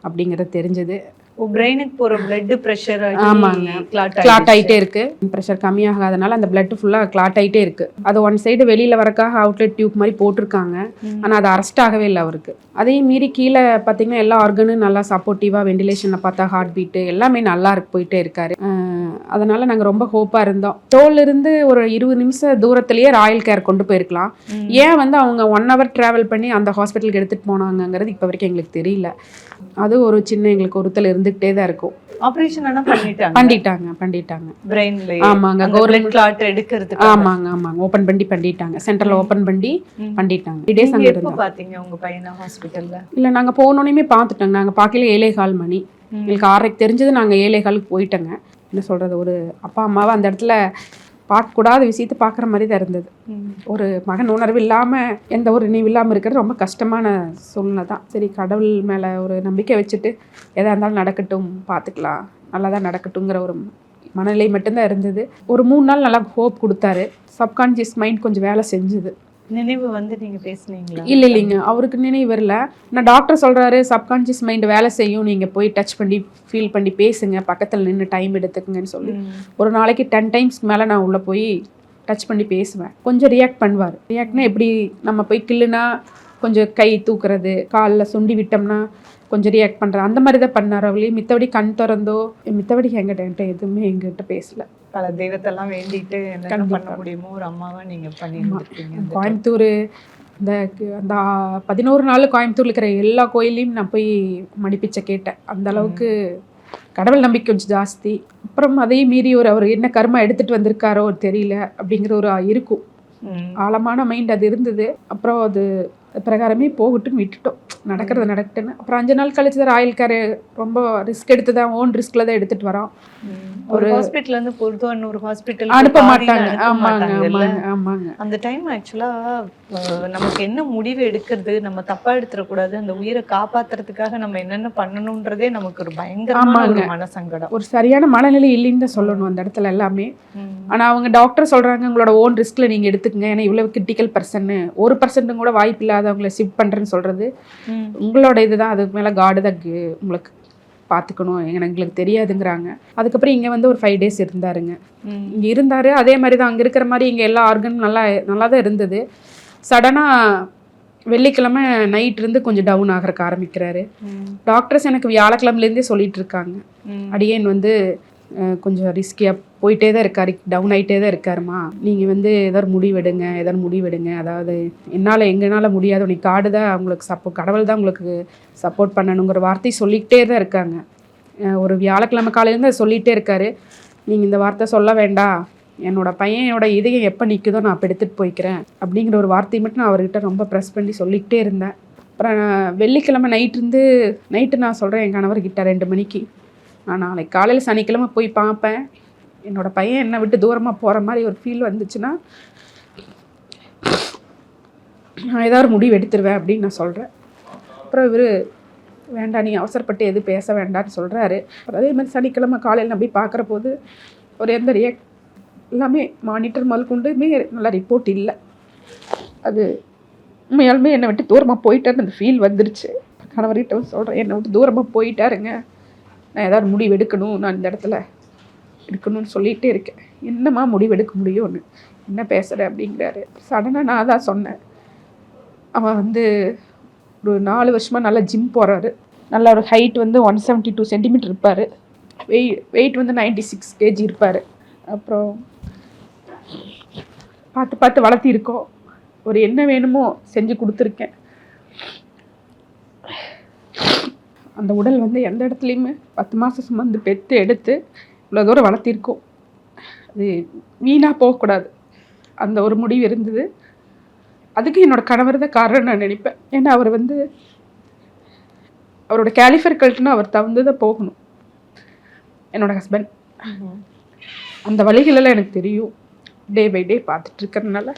அப்படிங்கிறது தெரிஞ்சது. பிரெயினுக்கு போற பிளட் பிரஷர் ஆமாங்க. கிளாட் ஆகிட்டே இருக்கு. ப்ரெஷர் கம்மியாகாதனால அந்த பிளட் ஃபுல்லாக கிளாட் ஆகிட்டே இருக்கு. அது ஒன் சைடு வெளியில் வரக்காக அவுட்லெட் டியூப் மாதிரி போட்டிருக்காங்க. ஆனால் அது அரெஸ்ட் ஆகவே இல்லை அவருக்கு. அதையும் மீறி கீழே பார்த்தீங்கன்னா எல்லா ஆர்கனும் நல்லா சப்போர்ட்டிவாக வெண்டிலேஷனில் பார்த்தா ஹார்ட் பீட்டு எல்லாமே நல்லா போயிட்டே இருக்காரு. அதனால நாங்கள் ரொம்ப ஹோப்பாக இருந்தோம். தோல்லிருந்து ஒரு 20 நிமிஷம் தூரத்துலேயே ராயல் கேர் கொண்டு போயிருக்கலாம். ஏன் வந்து அவங்க 1 hour ட்ராவல் பண்ணி அந்த ஹாஸ்பிட்டலுக்கு எடுத்துகிட்டு போனாங்கங்கிறது இப்போ வரைக்கும் எங்களுக்கு தெரியல. அது ஒரு சின்ன எங்களுக்கு ஒருத்தல் இருந்துகிட்டே தான் இருக்கும். ஆபரேஷன் ஆனா பண்ணிட்டாங்க பிரெயின்ல. ஆமாங்க, கவர்மெண்ட் கிளாட் எடுக்கிறது. ஆமாங்க ஓபன் பண்ணிட்டாங்க. சென்டர்ல ஓபன் பண்ணிட்டாங்க. 3 days அங்க எப்போ பாத்தீங்க உங்க பையனை ஹாஸ்பிடல்ல? இல்ல நாங்க போனோனே பார்த்துட்டோங்க. நாங்க பார்க்கல 7:15 மணி. எங்களுக்கு 6:30 தெரிஞ்சது. நாங்க 7:15 போயிட்டோங்க. என்ன சொல்றது, ஒரு அப்பா அம்மாவை அந்த இடத்துல பார்க்கக்கூடாத விஷயத்தை பார்க்குற மாதிரி தான் இருந்தது. ஒரு மகன் உணர்வு இல்லாமல் எந்த ஒரு நினைவு இல்லாமல் இருக்கிறது ரொம்ப கஷ்டமான சூழ்நிலை தான். சரி, கடவுள் மேலே ஒரு நம்பிக்கை வச்சுட்டு எதாக இருந்தாலும் நடக்கட்டும், பார்த்துக்கலாம், நல்லா தான் நடக்கட்டுங்கிற ஒரு மனநிலை மட்டும்தான் இருந்தது. ஒரு 3 நாள் நல்லா ஹோப் கொடுத்தாரு. சப்கான்ஷியஸ் மைண்ட் கொஞ்சம் வேலை செஞ்சுது. நினைவு வந்து நீங்க பேசுனீங்களா? இல்லைங்க, அவருக்கு நினைவு வரல. நான் டாக்டர் சொல்கிறாரு சப்கான்ஷியஸ் மைண்ட் வேலை செய்யும், நீங்கள் போய் டச் பண்ணி ஃபீல் பண்ணி பேசுங்க, பக்கத்தில் நின்று டைம் எடுத்துக்குங்கன்னு சொல்லி ஒரு நாளைக்கு 10 times மேலே நான் உள்ளே போய் டச் பண்ணி பேசுவேன். கொஞ்சம் ரியாக்ட் பண்ணுவார். ரியாக்ட்னா எப்படி, நம்ம போய் கில்லுனா கொஞ்சம் கை தூக்குறது, காலில் சுண்டி விட்டோம்னா கொஞ்சம் ரியாக்ட் பண்ணுறேன், அந்த மாதிரி தான் பண்ணார் அவளே. மித்தபடி கண் திறந்தோ மித்தபடி எங்கிட்ட எதுவுமே எங்கிட்ட பேசல. பல தெய்வத்தெல்லாம் வேண்டிட்டு என்ன பண்ண முடியுமோ ஒரு அம்மாவா நீங்க பண்ணிருக்கீங்க. கோயம்புத்தூர் அந்த 11 நாள் கோயம்புத்தூர்ல இருக்கிற எல்லா கோயிலையும் நான் போய் மடிப்பிச்சை கேட்டேன். அந்த அளவுக்கு கடவுள் நம்பிக்கை கொஞ்சம் ஜாஸ்தி. அப்புறம் அதையும் மீறி அவர் என்ன கர்மா எடுத்துட்டு வந்திருக்காரோ தெரியல அப்படிங்கிற ஒரு இருக்கும். ஆழமான மைண்ட் அது இருந்தது. அப்புறம் அது பிரகாரமே போகட்டுன்னு விட்டுட்டோம். நடக்கிறது நடக்கட்டுன்னு. அப்புறம் 5 நாள் கழிச்சு தான் ராயல் கேர் ரொம்ப ரிஸ்க் எடுத்து தான், ஓன் ரிஸ்க்ல தான் எடுத்துட்டு வரோம். ஒரு ஹாஸ்பிட்டல்ல இருந்து பொறுத்து ஒரு ஹாஸ்பிட்டல் அனுப்ப மாட்டாங்க. ஆமாங்க. அந்த டைம் ஆக்சுவலா நமக்கு என்ன முடிவு எடுக்கிறது, நம்ம தப்பா எடுத்துடக்கூடாது, அந்த உயிரை காப்பாத்துறதுக்காக நம்ம என்னென்ன பண்ணணும்ன்றதே நமக்கு ஒரு பயங்கரமான ஒரு மனசங்கடம். ஒரு சரியான மனநிலை இல்லைன்னு தான் சொல்லணும் அந்த இடத்துல எல்லாமே. ஆனா அவங்க டாக்டர் சொல்றாங்க உங்களோட ஓன் ரிஸ்க்ல நீங்க எடுத்துக்கங்க, ஏன்னா இவ்வளவு கிரிட்டிக்கல் பர்சன், 1% கூட வாய்ப்பு இல்லாதவங்களை ஷிஃப்ட் பண்றேன்னு சொல்றது உங்களோட இதுதான். அதுக்கு மேல காடு தான் உங்களுக்கு பார்த்துக்கணும், எங்களுக்கு தெரியாதுங்கிறாங்க. அதுக்கப்புறம் இங்கே வந்து ஒரு 5 days இருந்தாருங்க. இங்கே இருந்தார். அதே மாதிரி தான் அங்கே இருக்கிற மாதிரி இங்கே எல்லா ஆர்கனும் நல்லா தான் இருந்தது. சடனாக வெள்ளிக்கிழமை நைட் இருந்து கொஞ்சம் டவுன் ஆகிறக்க ஆரம்பிக்கிறாரு. டாக்டர்ஸ் எனக்கு வியாழக்கிழமைலேருந்தே சொல்லிட்டு இருக்காங்க, அடியேன் வந்து கொஞ்சம் ரிஸ்கியாக போயிட்டே தான் இருக்காரு, டவுன் ஆகிட்டே தான் இருக்காருமா, நீங்கள் வந்து ஏதாவது முடிவெடுங்க, அதாவது எங்களால் முடியாது, உனக்கு காடு தான் உங்களுக்கு கடவுள் தான் உங்களுக்கு சப்போர்ட் பண்ணணுங்கிற வார்த்தை சொல்லிக்கிட்டே தான் இருக்காங்க. ஒரு வியாழக்கிழமை காலையிலேருந்து அதை சொல்லிகிட்டே இருக்காரு. நீங்கள் இந்த வார்த்தை சொல்ல வேண்டாம், என்னோட பையனோட இதயம் எப்போ நிற்குதோ நான் அப்போ எடுத்துகிட்டு போய்க்கிறேன் அப்படிங்கிற ஒரு வார்த்தையை மட்டும் நான் அவர்கிட்ட ரொம்ப ப்ரெஸ் பண்ணி சொல்லிக்கிட்டே இருந்தேன். அப்புறம் வெள்ளிக்கிழமை நைட்டு நான் சொல்கிறேன் என் கணவர்கிட்ட 2 மணிக்கு, நான் நாளைக்கு காலையில் சனிக்கிழமை போய் பார்ப்பேன், என்னோட பையன் என்னை விட்டு தூரமாக போகிற மாதிரி ஒரு ஃபீல் வந்துச்சுன்னா நான் ஏதாவது முடிவு எடுத்துருவேன் அப்படின்னு நான் சொல்கிறேன். அப்புறம் இவர் வேண்டாம், நீ அவசரப்பட்டு எது பேச வேண்டான்னு சொல்கிறாரு. அதே மாதிரி சனிக்கிழமை காலையில் நான் போய் பார்க்குற போது ஒரு எந்த எல்லாமே மானிட்டர் முதற்கொண்டுமே நல்ல ரிப்போர்ட் இல்லை. அது உண்மையாலுமே என்னை விட்டு தூரமாக போயிட்டாருன்னு அந்த ஃபீல் வந்துருச்சு. கணவர்கிட்ட சொல்கிறேன், என்னை விட்டு தூரமாக போயிட்டாருங்க, நான் ஏதாவது முடிவு எடுக்கணும், நான் இந்த இடத்துல எடுக்கணும்னு சொல்லிகிட்டே இருக்கேன். என்னம்மா முடிவு எடுக்க முடியும்னு, என்ன பேசுகிற அப்படிங்கிறாரு. சடனாக நான் தான் சொன்னேன், அவன் வந்து ஒரு 4 வருஷமாக நல்லா ஜிம் போகிறாரு, நல்ல ஒரு ஹைட் வந்து 172 சென்டிமீட்டர் இருப்பார், வெயிட் வந்து 96 kg இருப்பார். அப்புறம் பார்த்து வளர்த்திருக்கோம், ஒரு என்ன வேணுமோ செஞ்சு கொடுத்துருக்கேன். அந்த உடல் வந்து எந்த இடத்துலையுமே 10 மாதம் சுமந்து பெற்று எடுத்து இவ்வளோ தூரம் வளர்த்திருக்கோம், அது வீணாக போகக்கூடாது, அந்த ஒரு முடிவு இருந்தது. அதுக்கு என்னோடய கணவர் தான் காரணம் நான் நினைப்பேன். ஏன்னா அவர் வந்து அவரோட கேலிஃபர் கழட்டுனா அவர் தகுந்து தான் போகணும், என்னோடய ஹஸ்பண்ட். அந்த வழிகளெல்லாம் எனக்கு தெரியும், டே பை டே பார்த்துட்டு இருக்கிறதுனால.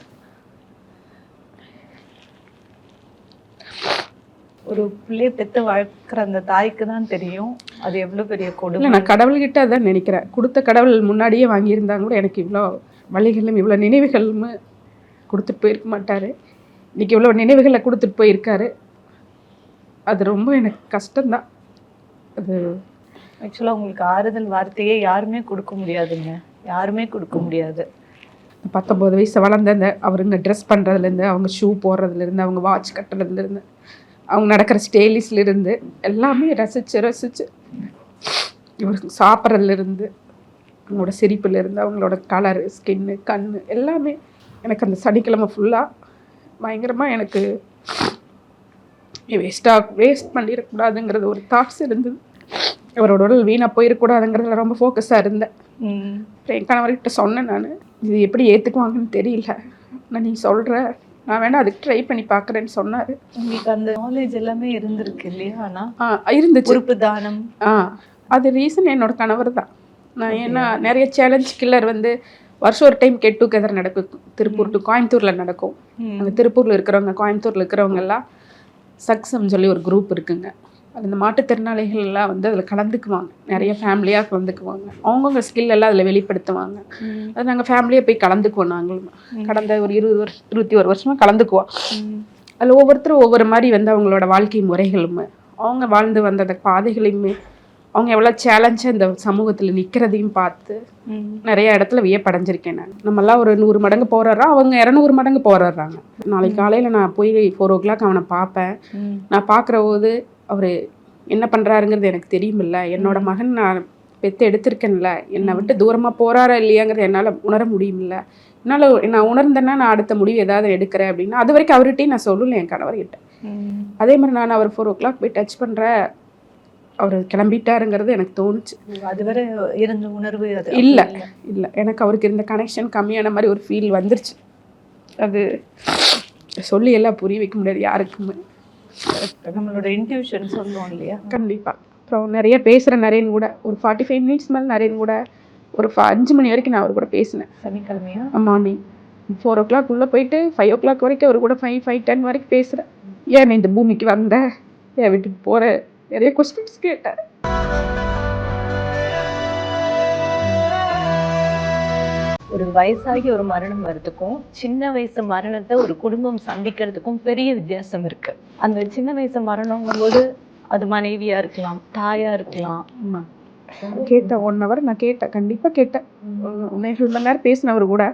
ஒரு பிள்ளையை பெற்று வளர்க்குற அந்த தாய்க்கு தான் தெரியும் அது எவ்வளோ பெரிய கொடுமை. நான் கடவுள்கிட்ட அதான் நினைக்கிறேன், கொடுத்த கடவுள் முன்னாடியே வாங்கியிருந்தாங்க கூட எனக்கு இவ்வளோ வழிகளும் இவ்வளோ நினைவுகளும் கொடுத்துட்டு போயிருக்க மாட்டார். இன்றைக்கி இவ்வளோ நினைவுகளை கொடுத்துட்டு போயிருக்காரு. அது ரொம்ப எனக்கு கஷ்டம்தான். அது ஆக்சுவலா உங்களுக்கு ஆறுதல் வார்த்தையே யாருமே கொடுக்க முடியாதுங்க, யாருமே கொடுக்க முடியாது. 19 வயசு வளர்ந்த அந்த அவருங்க ட்ரெஸ் பண்ணுறதுலேருந்து, அவங்க ஷூ போடுறதுலேருந்து, அவங்க வாட்ச் கட்டுறதுலேருந்து, அவங்க நடக்கிற ஸ்டைலிஷ்லேருந்து எல்லாமே ரசித்து ரசித்து, இவருக்கு சாப்பிட்றதுலேருந்து, அவங்களோட சிரிப்புலேருந்து, அவங்களோட கலரு, ஸ்கின்னு, கண் எல்லாமே எனக்கு அந்த சனிக்கிழமை ஃபுல்லாக பயங்கரமாக எனக்கு வேஸ்ட் பண்ணிடக்கூடாதுங்கிறது ஒரு தாட்ஸ் இருந்தது. அவரோட உடல் வீணாக போயிடக்கூடாதுங்கிறதுல ரொம்ப ஃபோக்கஸாக இருந்தேன். என் கணவர்கிட்ட சொன்னேன், நான் இது எப்படி ஏற்றுக்குவாங்கன்னு தெரியல, நான் நீ சொல்கிற, நான் வேணா அதுக்கு ட்ரை பண்ணி பார்க்குறேன்னு சொன்னார். உங்களுக்கு அந்த நாலேஜ் எல்லாமே இருந்திருக்கு இல்லையா? இருந்துச்சு. உறுப்பு தானம் அது ரீசன் என்னோட கணவர் தான். நான் ஏன்னா நிறைய சேலஞ்ச் கில்லர் வந்து வருஷம் ஒரு டைம் கெட் டுகெதர் நடக்கும், திருப்பூர் டு கோயம்புத்தூரில் நடக்கும். அந்த திருப்பூரில் இருக்கிறவங்க, கோயம்புத்தூரில் இருக்கிறவங்க எல்லாம் சக்ஸம்னு சொல்லி ஒரு குரூப் இருக்குங்க. அது இந்த மாற்றுத்திறனாளிகள் எல்லாம் வந்து அதில் கலந்துக்குவாங்க, நிறைய ஃபேமிலியாக கலந்துக்குவாங்க, அவங்கவுங்க ஸ்கில் எல்லாம் அதில் வெளிப்படுத்துவாங்க. அது நாங்கள் ஃபேமிலியாக போய் கலந்துக்குவோம். நாங்களும் கடந்த ஒரு 21 வருஷமாக கலந்துக்குவோம். அதில் ஒவ்வொருத்தரும் ஒவ்வொரு மாதிரி வந்து அவங்களோட வாழ்க்கை முறைகளும், அவங்க வாழ்ந்து வந்த அந்த பாதைகளையுமே, அவங்க எவ்வளோ சேலஞ்சாக இந்த சமூகத்தில் நிற்கிறதையும் பார்த்து நிறைய இடத்துல வியப்படைஞ்சிருக்கேன். நம்மளாம் ஒரு 100 மடங்கு போராடுறோம், அவங்க 200 மடங்கு போராடுறாங்க. நாளைக்கு காலையில் நான் போய் 4 o'clock அவனை பார்ப்பேன். நான் பார்க்குற போது அவர் என்ன பண்ணுறாருங்கிறது எனக்கு தெரியுமில்ல, என்னோட மகன் நான் பெற்று எடுத்திருக்கேன்ல, என்னை விட்டு தூரமாக போகிறாரா இல்லையாங்கிறது என்னால் உணர முடியுமில்ல. என்னால் நான் உணர்ந்தேன்னா நான் அடுத்த முடிவு ஏதாவது எடுக்கிறேன் அப்படின்னா, அது வரைக்கும் அவர்கிட்டையும் நான் சொல்லலை என் கணவர்கிட்ட. அதே மாதிரி நான் அவர் 4 o'clock போய் டச் பண்ணுறேன், அவர் கிளம்பிட்டாருங்கிறது எனக்கு தோணுச்சு. அதுவரை இருந்த உணர்வு அது இல்லை இல்லை, எனக்கு அவருக்கு இருந்த கனெக்ஷன் கம்மியான மாதிரி ஒரு ஃபீல் வந்துருச்சு. அது சொல்லி எல்லாம் புரிய வைக்க முடியாது யாருக்குமே. நம்மளோட இன்ட்யூஷன் சொல்லுவோம் இல்லையா? கண்டிப்பாக. அப்புறம் நிறைய பேசுகிறேன் நரேன் கூட, ஒரு 45 minutes மேலே நரேன் கூட ஒரு 5 மணி வரைக்கும் நான் அவர் கூட பேசினேன். சனிக்கிழமையா? மார்னிங் 4 o'clock உள்ளே போயிட்டு 5 o'clock வரைக்கும் அவர் கூட 5:10 வரைக்கும் பேசுகிறேன். ஏன் நீ இந்த பூமிக்கு வந்த, ஏன் விட்டுட்டு போகிற, நிறைய கொஸ்டின்ஸ் கேட்டேன். ஒரு வயசாகி ஒரு மரணம் வர்றதுக்கும் சின்ன வயசு மரணத்தை ஒரு குடும்பம் சந்திக்கிறதுக்கும் பெரிய வித்தியாசம் இருக்கு. அந்த சின்ன வயசு மரணங்கும் போது அது மனைவியா இருக்கலாம், தாயா இருக்கலாம். கேட்டேன் 1 hour நான் கேட்டேன், கண்டிப்பாக கேட்டேன். 1.5 மணி நேரம் பேசினவர் கூட,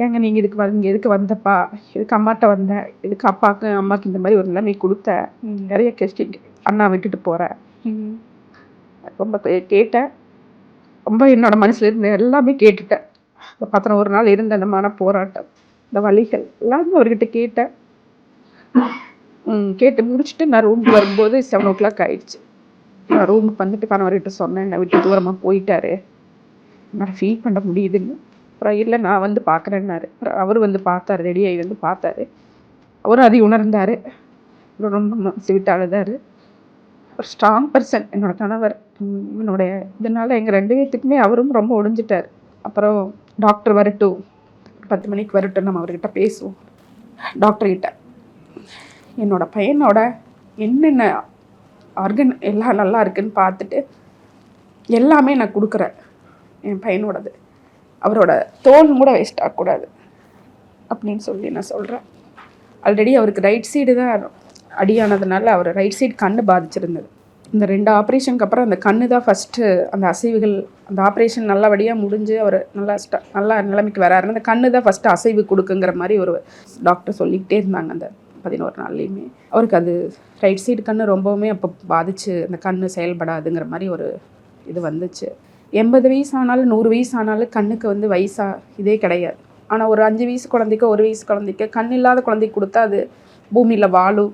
ஏங்க நீங்கள் இங்கே எதுக்கு வந்தப்பா, இதுக்கு அம்மாட்ட வந்தேன், இதுக்கு அப்பாவுக்கு அம்மாவுக்கு இந்த மாதிரி ஒரு நிலைமை கொடுத்த, நிறைய கொஸ்டின், அண்ணா விட்டுட்டு போகிறேன், ரொம்ப கேட்டேன். ரொம்ப என்னோட மனசுல இருந்து எல்லாமே கேட்டுட்டேன். இந்த 11 நாள் இருந்த அந்த மன போராட்டம், இந்த வலிகள் எல்லாமே அவர்கிட்ட கேட்டேன். கேட்டு முடிச்சுட்டு நான் ரூமுக்கு வரும்போது 7 o'clock ஆயிடுச்சு. நான் ரூமுக்கு வந்துட்டு கணவர்கிட்ட சொன்னேன், என்னை விட்டு தூரமாக போயிட்டாரு, என்னால் ஃபீல் பண்ண முடியுதுன்னு. அப்புறம் இல்லை நான் வந்து பார்க்குறேன்னாரு. அவர் வந்து பார்த்தாரு, ரெடியாகி வந்து பார்த்தாரு. அவரும் அதை உணர்ந்தார், ரொம்ப ஸ்வீட் அழுதார். ஒரு ஸ்ட்ராங் பர்சன் என்னோட கணவர். என்னுடைய இதனால் எங்கள் 2 பேர்த்துக்குமே அவரும் ரொம்ப ஒடிஞ்சிட்டார். அப்புறம் டாக்டர் வரட்டும், 10 மணிக்கு வரட்டும், நம்ம அவர்கிட்ட பேசுவோம். டாக்டர்கிட்ட என்னோட பையனோட என்னென்ன ஆர்கன் எல்லாம் நல்லா இருக்குன்னு பார்த்துட்டு எல்லாமே நான் கொடுக்குறேன். என் பையனோடது, அவரோட தோல் கூட வேஸ்ட் ஆகக்கூடாது அப்படின்னு சொல்லி நான் சொல்கிறேன். ஆல்ரெடி அவருக்கு ரைட் சைடு தான் அடியானதுனால அவர் ரைட் சைடு கண்ணு பாதிச்சிருந்தது. இந்த 2 ஆப்ரேஷனுக்கு அப்புறம் அந்த கண்ணு தான் ஃபஸ்ட்டு அந்த அசைவுகள், அந்த ஆப்ரேஷன் நல்லபடியாக முடிஞ்சு அவர் நல்லா நிலைமைக்கு வராருன்னு அந்த கண்ணு தான் ஃபஸ்ட்டு அசைவு கொடுக்குங்கிற மாதிரி ஒரு டாக்டர் சொல்லிக்கிட்டே இருந்தாங்க. அந்த 11 நாள்லேயுமே அவருக்கு அது ரைட் சைடு கண்ணு ரொம்பவுமே அப்போ பாதிச்சு அந்த கண்ணு செயல்படாதுங்கிற மாதிரி ஒரு இது வந்துச்சு. 80 வயசு ஆனாலும் 100 வயசு ஆனாலும் கண்ணுக்கு வந்து வயசாக இதே கிடையாது. ஆனால் ஒரு 5 வயசு குழந்தைக்கு, 1 வயசு குழந்தைக்கு, கண் இல்லாத குழந்தைக்கு கொடுத்தா அது பூமியில் வாழும்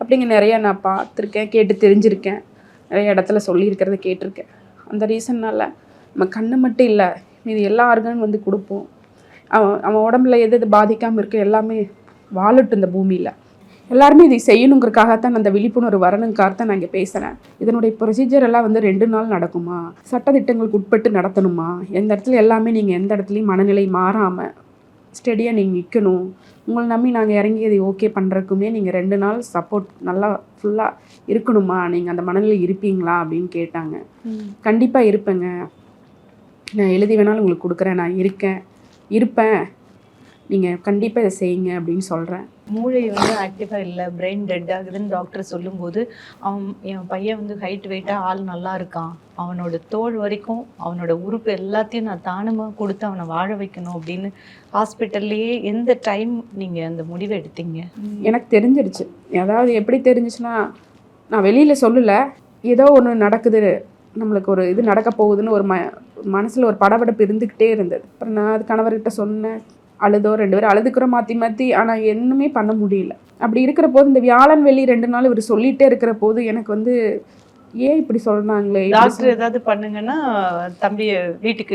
அப்படிங்க நிறைய நான் பார்த்துருக்கேன், கேட்டு தெரிஞ்சிருக்கேன், நிறைய இடத்துல சொல்லியிருக்கிறத கேட்டிருக்கேன். அந்த ரீசன்னால் நம்ம கண்ணு மட்டும் இல்லை, மீது எல்லா ஆர்கனும் வந்து கொடுப்போம். அவன் உடம்புல எது பாதிக்காமல் இருக்க எல்லாமே வாழட்டும் இந்த பூமியில். எல்லாருமே இதை செய்யணுங்கிறதுக்காகத்தான் அந்த விழிப்புணர்வு வரணுங்காகத்தான் நான் இங்கே பேசுகிறேன். இதனுடைய ப்ரொசீஜர் எல்லாம் வந்து 2 நாள் நடக்குமா, சட்டத்திட்டங்களுக்கு உட்பட்டு நடத்தணுமா, எந்த இடத்துல எல்லாமே நீங்கள் எந்த இடத்துலையும் மனநிலை மாறாமல் ஸ்டெடியாக நீங்கள் நிற்கணும். உங்களை நம்பி நாங்கள் இறங்கி அதை ஓகே பண்ணுறதுக்குமே நீங்கள் 2 நாள் சப்போர்ட் நல்லா ஃபுல்லாக இருக்கணுமா, நீங்கள் அந்த மனநிலை இருப்பீங்களா அப்படின்னு கேட்டாங்க. கண்டிப்பாக இருப்பேங்க, நான் எழுதி வேணாலும் உங்களுக்கு கொடுக்குறேன், நான் இருப்பேன், நீங்கள் கண்டிப்பாக இதை செய்யுங்க அப்படின்னு சொல்கிறேன். மூளை வந்து ஆக்டிவா இல்லை, பிரெயின் டெட் ஆகுதுன்னு டாக்டர் சொல்லும்போது என் பையன் வந்து ஹைட் வெயிட்டாக ஆள் நல்லா இருக்கான், அவனோட தோல் வரைக்கும் அவனோட உறுப்பு எல்லாத்தையும் நான் தானமாக கொடுத்து அவனை வாழ வைக்கணும் அப்படின்னு ஹாஸ்பிட்டல்லையே எந்த டைம் நீங்கள் அந்த முடிவை எடுத்தீங்க? எனக்கு தெரிஞ்சிருச்சு. அதாவது எப்படி தெரிஞ்சிச்சுன்னா, நான் வெளியில் சொல்லலை, ஏதோ ஒன்று நடக்குது, நம்மளுக்கு ஒரு இது நடக்க போகுதுன்னு ஒரு மனசில் ஒரு படபடப்பு இருந்துக்கிட்டே இருந்தது. அப்புறம் நான் அது கணவர்கிட்ட சொன்னேன், அழுதோ 2 பேரும் அழுதுக்கிறோம் மாற்றி ஆனால் என்னமே பண்ண முடியல. அப்படி இருக்கிற போது இந்த வியாழன் வெள்ளி 2 நாள் இவர் சொல்லிகிட்டே இருக்கிற போது எனக்கு வந்து ஏன் இப்படி சொல்கிறாங்களே, டாக்டர் ஏதாவது பண்ணுங்கன்னா தம்பியை வீட்டுக்கு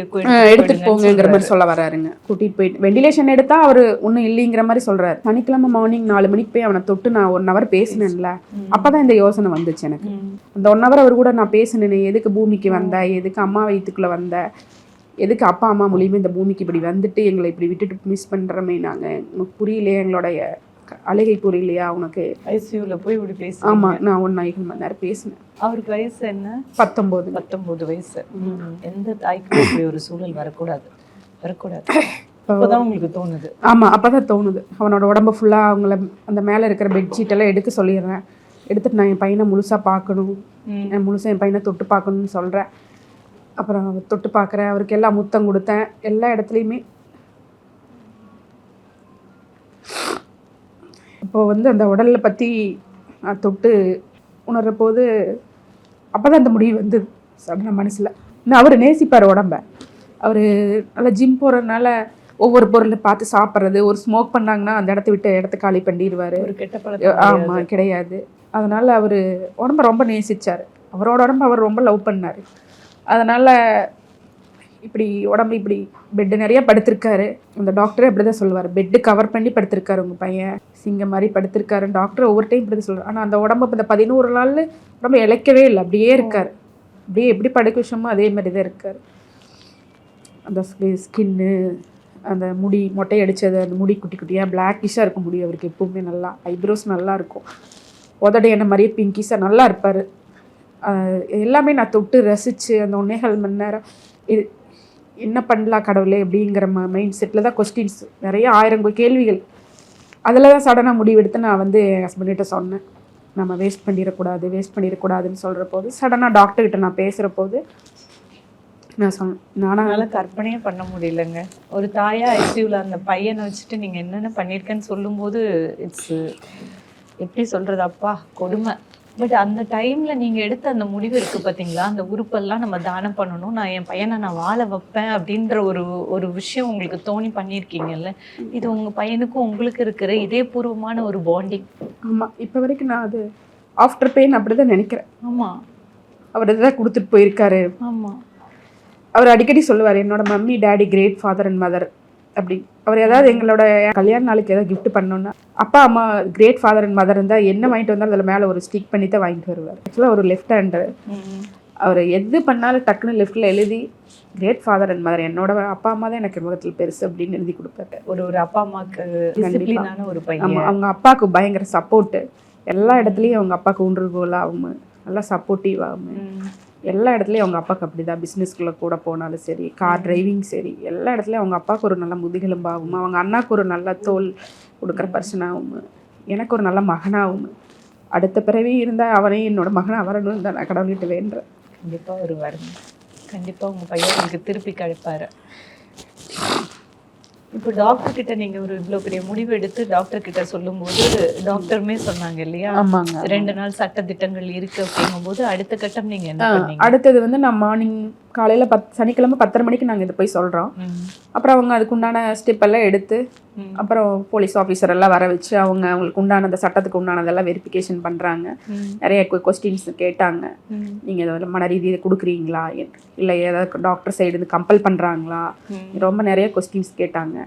எடுத்துகிட்டு போங்கிற மாதிரி சொல்ல வர்றாருங்க. கூட்டிகிட்டு போயிட்டு வெண்டிலேஷன் எடுத்தால் அவர் ஒன்றும் இல்லைங்கிற மாதிரி சொல்கிறாரு. சனிக்கிழமை மார்னிங் 4 மணிக்கு போய் அவனை தொட்டு நான் 1 hour பேசினேன்ல, அப்போ தான் இந்த யோசனை வந்துச்சு எனக்கு. அந்த 1 hour அவர் கூட நான் பேசினேன், எதுக்கு பூமிக்கு வந்த, எதுக்கு அம்மா வயிற்றுக்குள்ளே வந்த, எதுக்கு அப்பா அம்மா மூலியமாக இந்த பூமிக்கு இப்படி வந்துட்டு எங்களை இப்படி விட்டுட்டு மிஸ் பண்ணுறமே, நாங்கள் உனக்கு புரியலையா, எங்களுடைய அழுகை புரியலையா உனக்கு? ஐசியூவில் போய் இப்படி பேச? ஆமாம், நான் 1.5 மணி நேரம் பேசினேன். அவருக்கு வயசு என்ன? 19 வயசு. எந்த தாய்க்கும் இப்படி ஒரு சூழல் வரக்கூடாது. அப்போதான் உங்களுக்கு தோணுது? ஆமாம், அப்போ தான் தோணுது. அவனோட உடம்பு ஃபுல்லாக அவங்கள அந்த மேலே இருக்கிற பெட்ஷீட்டெல்லாம் எடுக்க சொல்லிடுறேன். எடுத்துட்டு நான் என் பையனை முழுசாக பார்க்கணும், முழுசாக என் பையனை தொட்டு பார்க்கணும்னு சொல்கிறேன். அப்புறம் தொட்டு பார்க்குறேன், அவருக்கு எல்லாம் முத்தம் கொடுத்தேன், எல்லா இடத்துலையுமே. இப்போது வந்து அந்த உடலை பற்றி நான் தொட்டு உணர்ற போது அப்போ தான் அந்த முடிவு வந்து சடனாக மனசில். இன்னும் அவர் நேசிப்பார் உடம்ப. அவர் நல்லா ஜிம் போகிறதுனால ஒவ்வொரு பொருளை பார்த்து சாப்பிட்றது, ஒரு ஸ்மோக் பண்ணாங்கன்னா அந்த இடத்த விட்டு இடத்த காலி பண்ணிடுவார். ஒரு கெட்ட பழக்கம் ஆமாம் கிடையாது. அதனால் அவர் உடம்ப ரொம்ப நேசித்தார். அவரோட உடம்பு அவர் ரொம்ப லவ் பண்ணார். அதனால் இப்படி உடம்பு இப்படி பெட்டு நிறைய படுத்திருக்காரு. அந்த டாக்டரே அப்படி தான் சொல்லுவார், பெட்டு கவர் பண்ணி படுத்திருக்காரு உங்கள் பையன், சிங்க மாதிரி படுத்திருக்காரு. டாக்டர் ஒவ்வொரு டைம் இப்படி தான் சொல்கிறார். ஆனால் அந்த உடம்பு இப்போ இந்த 11 நாள் உடம்பு இழைக்கவே இல்லை, அப்படியே இருக்கார். அப்படியே எப்படி படுக்க விஷயமோ அதே மாதிரி தான் இருக்கார். அந்த ஸ்கின்னு, அந்த முடி மொட்டை அடித்தது, அந்த முடி குட்டி குட்டியாக பிளாக்கிஷாக இருக்கும் முடி அவருக்கு எப்பவுமே. நல்லா ஐப்ரோஸ் நல்லா இருக்கும், உதடு என்ன மாதிரியே பிங்கிஷாக நல்லா இருப்பார். எல்லாமே நான் தொட்டு ரசித்து அந்த 1.25 மணி நேரம் இது என்ன பண்ணலாம் கடவுளே அப்படிங்கிற மைண்ட் செட்டில் தான் கொஸ்டின்ஸ் நிறைய 1000 கேள்விகள். அதில் தான் சடனாக முடிவெடுத்து நான் வந்து என் ஹஸ்பண்ட்கிட்ட சொன்னேன், நம்ம வேஸ்ட் பண்ணிடக்கூடாதுன்னு சொல்கிற போது சடனாக டாக்டர்கிட்ட நான் பேசுகிற போது நான் சொன்னேன், நானால கற்பனையே பண்ண முடியலங்க. ஒரு தாயா ஐசியூவில் அந்த பையனை வச்சுட்டு நீங்கள் என்னென்ன பண்ணியிருக்கேன்னு சொல்லும்போது இட்ஸ் எப்படி சொல்கிறது, அப்பா கொடுமை. பட் அந்த டைமில் நீங்கள் எடுத்த அந்த முடிவு இருக்குது பார்த்தீங்களா, அந்த உறுப்பெல்லாம் நம்ம தானம் பண்ணணும், நான் என் பையனை நான் வாழ வைப்பேன் அப்படின்ற ஒரு விஷயம் உங்களுக்கு தோணி பண்ணியிருக்கீங்கல்ல, இது உங்கள் பையனுக்கும் உங்களுக்கு இருக்கிற இதயபூர்வமான ஒரு பாண்டிங். ஆமாம், இப்போ வரைக்கும் நான் அது ஆஃப்டர் பெயின் அப்படி தான் நினைக்கிறேன். ஆமாம், அவர் இதை கொடுத்துட்டு போயிருக்காரு. ஆமாம், அவர் அடிக்கடி சொல்லுவார், என்னோட mummy daddy great father and mother அப்படி. அவர் ஏதாவது எங்களோட கல்யாண நாளுக்கு ஏதாவது கிஃப்ட் பண்ணோன்னா அப்பா அம்மா கிரேட் ஃபாதர் அண்ட் மதர் இருந்தால் என்ன வாங்கிட்டு வந்தாலும் அதில் மேலே ஒரு ஸ்டிக் பண்ணி தான் வாங்கிட்டு வருவார். ஆக்சுவலாக ஒரு லெஃப்ட் ஹேண்டர். அவர் எது பண்ணாலும் டக்குன்னு லெஃப்டில் எழுதி கிரேட் ஃபாதர் அண்ட் மதர், என்னோட அப்பா அம்மா தான் எனக்கு முகத்தில் பெருசு அப்படின்னு எழுதி கொடுப்பாரு. ஒரு அப்பா அம்மாவுக்கு டிசிப்ளினான ஒரு பையன். ஆமாம், அவங்க அப்பாவுக்கு பயங்கர சப்போர்ட்டு. எல்லா இடத்துலையும் அவங்க அப்பாவுக்கு ஊன்றுகோலாகவும் நல்லா சப்போர்ட்டிவாகவும் எல்லா இடத்துலையும் அவங்க அப்பாவுக்கு அப்படி தான். பிஸ்னஸ்குள்ளே கூட போனாலும் சரி, கார் டிரைவிங் சரி, எல்லா இடத்துலையும் அவங்க அப்பாவுக்கு ஒரு நல்ல முதுகெலும்பாகவும், அவங்க அண்ணாவுக்கு ஒரு நல்ல தோல் கொடுக்குற பர்சனாகவும், எனக்கு ஒரு நல்ல மகனாகவும், அடுத்த பிறவி இருந்தால் அவனையும் என்னோட மகனாக வரணும்னு தான் நான் கடவுள்கிட்ட வேண்டுறேன். கண்டிப்பாக ஒரு வரணும். கண்டிப்பாக உங்கள் பையன் உங்களுக்கு திருப்பி கிடைப்பாரு. இப்போ டாக்டர் கிட்ட நீங்க ஒரு இவ்வளோ பெரிய முடிவு எடுத்து டாக்டர் கிட்ட சொல்லும்போது டாக்டருமே சொன்னாங்க இல்லையா, ஆமாங்க, 2 நாள் சட்ட திட்டங்கள் இருக்கு அப்படிங்கும்போது அடுத்த கட்டம் நீங்க என்ன பண்ணீங்க? அடுத்தது வந்து நான் மார்னிங் காலையில் சனிக்கிழமை 10:30 மணிக்கு நாங்கள் இதை போய் சொல்கிறோம். அப்புறம் அவங்க அதுக்கு உண்டான ஸ்டெப் எல்லாம் எடுத்து அப்புறம் போலீஸ் ஆஃபீஸர் எல்லாம் வர வச்சு அவங்களுக்கு உண்டான அந்த சட்டத்துக்கு உண்டானதெல்லாம் வெரிஃபிகேஷன் பண்ணுறாங்க. நிறைய கொஸ்டின்ஸ் கேட்டாங்க. நீங்கள் இதை மன ரீதியை கொடுக்குறீங்களா, இல்லை ஏதாவது டாக்டர் சைடு இருந்து கம்பல் பண்ணுறாங்களா, ரொம்ப நிறைய கொஸ்டின்ஸ் கேட்டாங்க.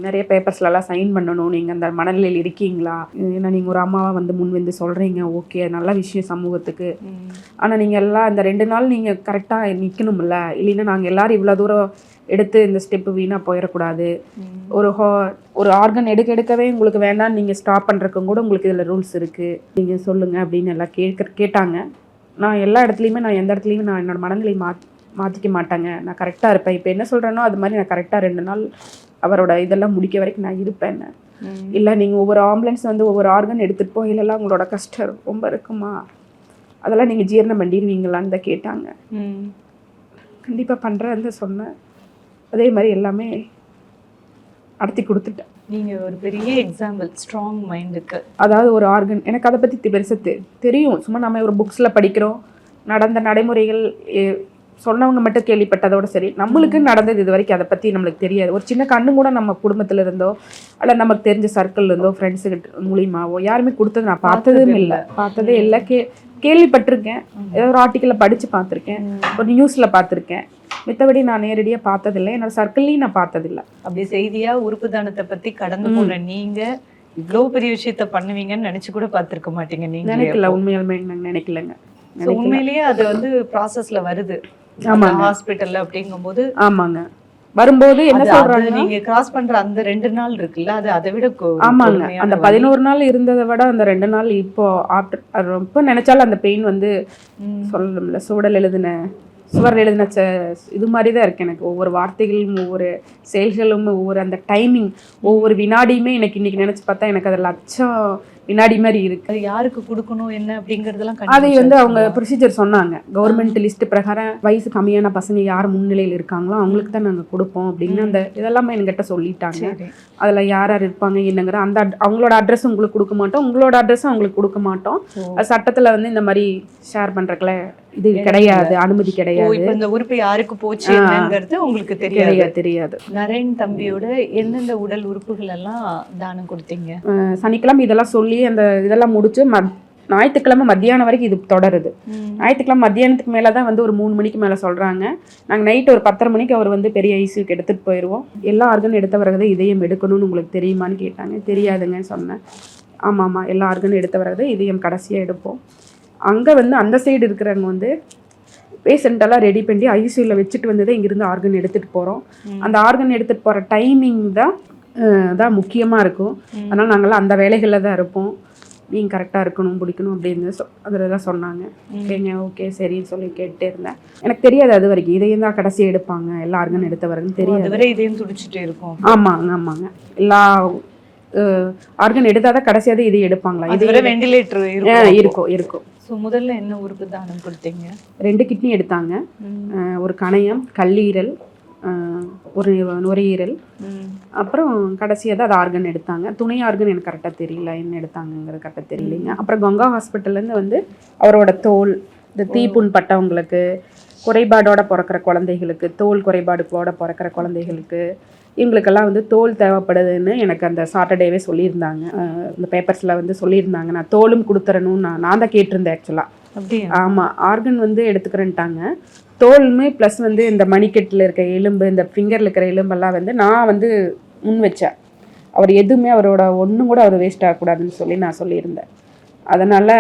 நிறைய பேப்பர்ஸ்லாம் சைன் பண்ணணும், நீங்கள் அந்த மனநிலையில் இருக்கீங்களா, ஏன்னா நீங்கள் ஒரு அம்மாவாக வந்து முன் வந்து சொல்கிறீங்க, ஓகே நல்ல விஷயம் சமூகத்துக்கு. ஆனால் நீங்கள் எல்லாம் இந்த 2 நாள் நீங்கள் கரெக்டாக நிற்கணும்ல, இல்லைன்னா நாங்கள் எல்லோரும் இவ்வளோ தூரம் எடுத்து இந்த ஸ்டெப்பு வீணாக போயிடக்கூடாது. ஒரு ஆர்கன் எடுக்கவே உங்களுக்கு வேண்டாம், நீங்கள் ஸ்டாப் பண்ணுறக்கும் கூட உங்களுக்கு இதில் ரூல்ஸ் இருக்குது, நீங்கள் சொல்லுங்கள் அப்படின்னு எல்லாம் கேட்டாங்க. நான் எல்லா இடத்துலையுமே நான் எந்த இடத்துலையுமே நான் என்னோடய மனநிலை மாற்றிக்க மாட்டேங்க, நான் கரெக்டாக இருப்பேன். இப்போ என்ன சொல்கிறேனோ அது மாதிரி நான் கரெக்டாக 2 நாள் அவரோட இதெல்லாம் முடிக்க வரைக்கும் நான் இருப்பேன். இல்லை நீங்கள் ஒவ்வொரு ஆம்புலன்ஸ் வந்து ஒவ்வொரு ஆர்கன் எடுத்துகிட்டு போயிலெல்லாம் உங்களோட கஷ்டம் ரொம்ப இருக்குமா, அதெல்லாம் நீங்கள் ஜீரணம் பண்ணிடுவீங்களான்னு தான் கேட்டாங்க. கண்டிப்பாக பண்ணுறேன்னு சொன்னேன். அதே மாதிரி எல்லாமே நடத்தி கொடுத்துட்டேன். நீங்கள் ஒரு பெரிய எக்ஸாம்பிள் ஸ்ட்ராங் மைண்டுக்கு. அதாவது ஒரு ஆர்கன் எனக்கு அதை பற்றி பெருசாக தெரியும். சும்மா நம்ம ஒரு புக்ஸில் படிக்கிறோம், நடந்த நடைமுறைகள் சொன்னவங்க மட்டும் கேள்விப்பட்டதோட சரி. நம்மளுக்கு நடந்தது இது வரைக்கும் அதை பற்றி நம்மளுக்கு தெரியாது. ஒரு சின்ன கண்ணு கூட நம்ம குடும்பத்தில் இருந்தோ அல்ல நமக்கு தெரிஞ்ச சர்க்கிள் இருந்தோ ஃப்ரெண்ட்ஸுக்கிட்ட மூலியமாவோ யாருமே கொடுத்தது நான் பார்த்ததே இல்லை. கேள்விப்பட்டிருக்கேன், ஏதோ ஒரு ஆர்டிக்கலில் படித்து பார்த்துருக்கேன், ஒரு நியூஸில் பார்த்துருக்கேன். மித்தபடி நான் நேரடியாக பார்த்ததில்லை, என்னோட சர்க்கிள்லையும் நான் பார்த்ததில்லை. அப்படி செய்தியாக உறுப்பு தானத்தை பற்றி கடந்து போன நீங்கள் இவ்வளோ பெரிய விஷயத்த பண்ணுவீங்கன்னு நினச்சி கூட பார்த்துருக்க மாட்டீங்க. நீங்கள் நினைக்கல, உண்மையாலுமே நினைக்கலங்க. உண்மையிலேயே அது வந்து ப்ராசஸ்ல வருது. ஆமாங்க, ஹாஸ்பிட்டல்ல அப்படிங்கும்போது. ஆமாங்க, வரும்போது என்ன சொல்றாங்க, நீங்க கிராஸ் பண்ற அந்த 2 நாள் இருக்குல்ல, அது அதை விட ஆமாங்க, அந்த 11 நாள் இருந்ததை விட அந்த 2 நாள் இப்போ ஆஃப்டர் ரொம்ப நினைச்சாலும் அந்த பெயின் வந்து சொல்லணும்ல. சுவர் எழுதின இது மாதிரி தான் இருக்கு எனக்கு. ஒவ்வொரு வார்த்தைகளும் ஒவ்வொரு செயல்களும் ஒவ்வொரு அந்த டைமிங் ஒவ்வொரு வினாடியுமே எனக்கு இன்னைக்கு நினைச்சு பார்த்தா எனக்கு அது லட்சம் வினாடி மாதிரி இருக்கு. அது யாருக்கு கொடுக்கணும் என்ன அப்படிங்கறதெல்லாம் அதை வந்து அவங்க ப்ரொசீஜர் சொன்னாங்க. கவர்மெண்ட் லிஸ்ட் பிரகாரம் வயசு கம்மியான பசங்க யார் முன்னிலையில் இருக்காங்களோ அவங்களுக்கு தான் நாங்கள் கொடுப்போம் அப்படின்னு அந்த இதெல்லாமே என்கிட்ட சொல்லிட்டாங்க. அதில் யார் யார் இருப்பாங்க என்னங்கிற அந்த அவங்களோட அட்ரஸ் உங்களுக்கு கொடுக்க மாட்டோம், உங்களோட அட்ரஸும் அவங்களுக்கு கொடுக்க மாட்டோம். அது சட்டத்தில் வந்து இந்த மாதிரி ஷேர் பண்றதுல இது கிடையாது, அனுமதி கிடையாது. இந்த உறுப்பு யாருக்கு போச்சுங்கிறது உங்களுக்கு தெரியாது. நரேன் தம்பியோட எந்தெந்த உடல் உறுப்புகள் எல்லாம் தானம் கொடுத்தீங்க? சனிக்கிழமை இதெல்லாம் சொல்லி அந்த இதெல்லாம் முடிச்சு ஞாயிற்றுக்கிழமை மத்தியானம் வரைக்கும் இது தொடருது. ஞாயிற்றுக்கிழமை மத்தியானத்துக்கு மேலே தான் வந்து ஒரு 3 மணிக்கு மேலே சொல்கிறாங்க. நாங்கள் நைட்டு ஒரு 10:30 மணிக்கு அவர் வந்து பெரிய ஐசியூக்கு எடுத்துகிட்டு போயிடுவோம். எல்லா ஆர்கன் எடுத்த பிறகு இதயம் எடுக்கணும்னு உங்களுக்கு தெரியுமான்னு கேட்டாங்க. தெரியாதுங்கன்னு சொன்னேன். ஆமாம், எல்லா ஆர்கனும் எடுத்த பிறகு இதயம் கடைசியாக எடுப்போம். அங்கே வந்து அந்த சைடு இருக்கிறவங்க வந்து பேஷண்ட்டெல்லாம் ரெடி பண்ணி ஐசியூவில் வச்சுட்டு வந்து தான் இங்கேருந்து ஆர்கன் எடுத்துகிட்டு போகிறோம். அந்த ஆர்கன் எடுத்துகிட்டு போகிற டைமிங் தான் முக்கியமாக இருக்கும். அதனால் நாங்கள்லாம் அந்த வேலைகளில் தான் இருப்போம். நீங்கள் கரெக்டாக இருக்கணும், பிடிக்கணும் அப்படின்னு அதில் தான் சொன்னாங்க. ஓகேங்க, ஓகே சரின்னு சொல்லி கேட்டுட்டே இருந்தேன். எனக்கு தெரியாது அது வரைக்கும் இதையும் தான் கடைசியாக எடுப்பாங்க, எல்லா ஆர்கன் எடுத்த வரைக்கும் தெரியாது. இதையும் துடிச்சிட்டே இருக்கும். ஆமாங்க, எல்லா ஆர்கன் எடுத்தால் தான் கடைசியாக இதை எடுப்பாங்களா? இது வெண்டிலேட்டர் இருக்கும். ஸோ முதல்ல என்ன உறுப்பு தானம் கொடுத்தீங்க? 2 கிட்னி எடுத்தாங்க, ஒரு கணையம், கல்லீரல், ஒரு நுரையீரல், அப்புறம் கடைசியாக தான் அது ஆர்கன் எடுத்தாங்க. துணை ஆர்கன் எனக்கு கரெக்டாக தெரியல, என்ன எடுத்தாங்கங்கிறது கரெக்டாக தெரியலைங்க. அப்புறம் கங்கா ஹாஸ்பிட்டல்லேருந்து வந்து அவரோட தோல், இந்த தீப்புண் பட்டவங்களுக்கு, குறைபாடோட பிறக்கிற குழந்தைகளுக்கு, தோல் குறைபாடுகளோட பிறக்கிற குழந்தைகளுக்கு, இவங்களுக்கெல்லாம் வந்து தோல் தேவைப்படுதுன்னு எனக்கு அந்த சாட்டர்டேவே சொல்லியிருந்தாங்க. இந்த பேப்பர்ஸில் வந்து சொல்லியிருந்தாங்க. நான் தோலும் கொடுத்துறணும்னு நான் தான் கேட்டிருந்தேன் ஆக்சுவலாக. அப்படியே? ஆமாம், ஆர்கன் வந்து எடுத்துக்கிறேன்ட்டாங்க. தோலுமே ப்ளஸ் வந்து இந்த மணிக்கட்டில் இருக்க எலும்பு, இந்த ஃபிங்கரில் இருக்கிற எலும்பெல்லாம் வந்து நான் வந்து முன் வச்சேன். அவர் எதுவுமே அவரோட ஒன்றும் கூட அவர் வேஸ்ட் ஆகக்கூடாதுன்னு சொல்லி நான் சொல்லியிருந்தேன். அதனால்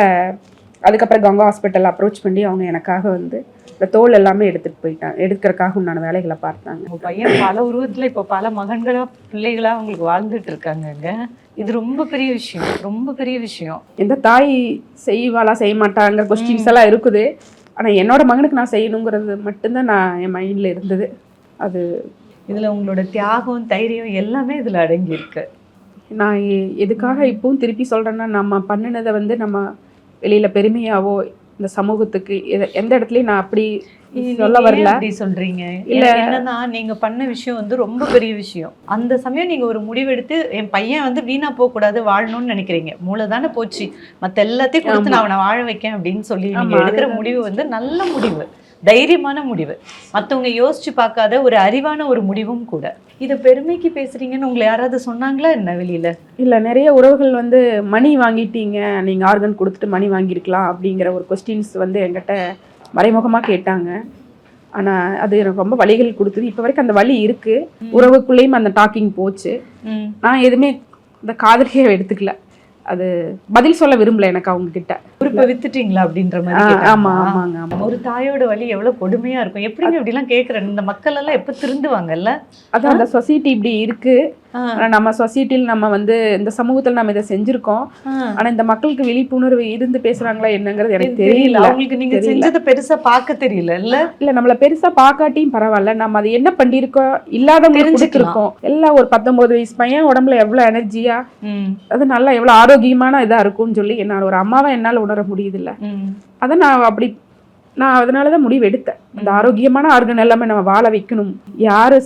அதுக்கப்புறம் கங்கா ஹாஸ்பிட்டல் அப்ரோச் பண்ணி அவங்க எனக்காக வந்து இந்த தோல் எல்லாமே எடுத்துகிட்டு போயிட்டாங்க. எடுக்கிறதுக்காக உண்டான வேலைகளை பார்த்தாங்க. உங்கள் பையன் பல உருவத்தில் இப்போ பல மகன்களாக பிள்ளைகளாக அவங்களுக்கு வாழ்ந்துட்டு இருக்காங்கங்க. இது ரொம்ப பெரிய விஷயம், ரொம்ப பெரிய விஷயம். எந்த தாய் செய்வாளா செய்ய மாட்டாங்கிற கொஸ்டின்ஸ் எல்லாம் இருக்குது. ஆனால் என்னோட மகனுக்கு நான் செய்யணுங்கிறது மட்டும்தான் நான் என் மைண்டில் இருந்தது. அது இதில் உங்களோட தியாகம், தைரியம் எல்லாமே இதில் அடங்கியிருக்கு. நான் எதுக்காக இப்பவும் திருப்பி சொல்கிறேன்னா, நம்ம பண்ணினதை வந்து நம்ம வெளியில் பெருமையாவோ இந்த சமூகத்துக்கு எந்த இடத்துலையும் நான் அப்படி சொல்ல வரல. அப்படி சொல்றீங்க இல்ல, என்னன்னா நீங்க பண்ண விஷயம் வந்து ரொம்ப பெரிய விஷயம். அந்த சமயம் நீங்க ஒரு முடிவெடுத்து என் பையன் வந்து வீணா போக கூடாது, வாழணும்னு நினைக்கிறீங்க. மூளைதானே போச்சு, மத்த எல்லாத்தையும் கொடுத்து நான் அவனை வாழ வைக்கேன் அப்படின்னு சொல்லி நீங்க எடுக்கிற முடிவு வந்து நல்ல முடிவு, தைரியமான முடிவு, மற்றவங்க யோசிச்சு பார்க்காத ஒரு அறிவான ஒரு முடிவும் கூட. இதை பெருமைக்கு பேசுறீங்கன்னு உங்களை யாராவது சொன்னாங்களா என்ன வெளியில? இல்லை, நிறைய உறவுகள் வந்து மணி வாங்கிட்டீங்க, நீங்கள் ஆர்கன் கொடுத்துட்டு மணி வாங்கியிருக்கலாம் அப்படிங்கிற ஒரு கொஸ்டின்ஸ் வந்து என்கிட்ட மறைமுகமாக கேட்டாங்க. ஆனால் அது எனக்கு ரொம்ப வலிகள் கொடுத்தது. இப்போ வரைக்கும் அந்த வலி இருக்குது. உறவுக்குள்ளேயும் அந்த டாக்கிங் போச்சு. நான் எதுவுமே இந்த காதலியே எடுத்துக்கல. அது பதில் சொல்ல விரும்பல எனக்கு அவங்க கிட்ட. உறுப்பை வித்துட்டீங்களா அப்படின்ற மாதிரி? ஆமாங்க. ஒரு தாயோட வலி எவ்வளவு கொடுமையா இருக்கும். எப்படிங்க இப்படி எல்லாம் கேக்குறேன். இந்த மக்கள் எல்லாம் எப்ப திருந்துவாங்கல்ல? அதான் அந்த சொசைட்டி இப்படி இருக்கு. ஆனா நம்ம சொசைட்டியில் நம்ம வந்து இந்த சமூகத்துல நம்ம இதை செஞ்சிருக்கோம். ஆனா இந்த மக்களுக்கு விழிப்புணர்வு இருந்து பேசுறாங்களா என்னங்கிறது எனக்கு தெரியல. அவங்களுக்கு நீங்க செஞ்சதை பெருசா பார்க்க தெரியல இல்ல நம்மள பெருசா பாக்காட்டியும் பரவாயில்ல, நம்ம அது என்ன பண்ணிருக்கோம் இல்லாதவங்களுக்கு தெரிஞ்சுக்கோம். எல்லாம் ஒரு 19 வயசு பையன் உடம்புல எவ்வளவு எனர்ஜியா, அது நல்லா எவ்வளவு ஆரோக்கியமான இதா இருக்கும்னு சொல்லி என்னால ஒரு அம்மாவை என்னால உணர முடியுது இல்ல. அத நான் அதனாலதான் முடிவு எடுத்தேன். அந்த ஆரோக்கியமான ஆர்கன் எல்லாமே நம்ம வாழ வைக்கணும். யாரு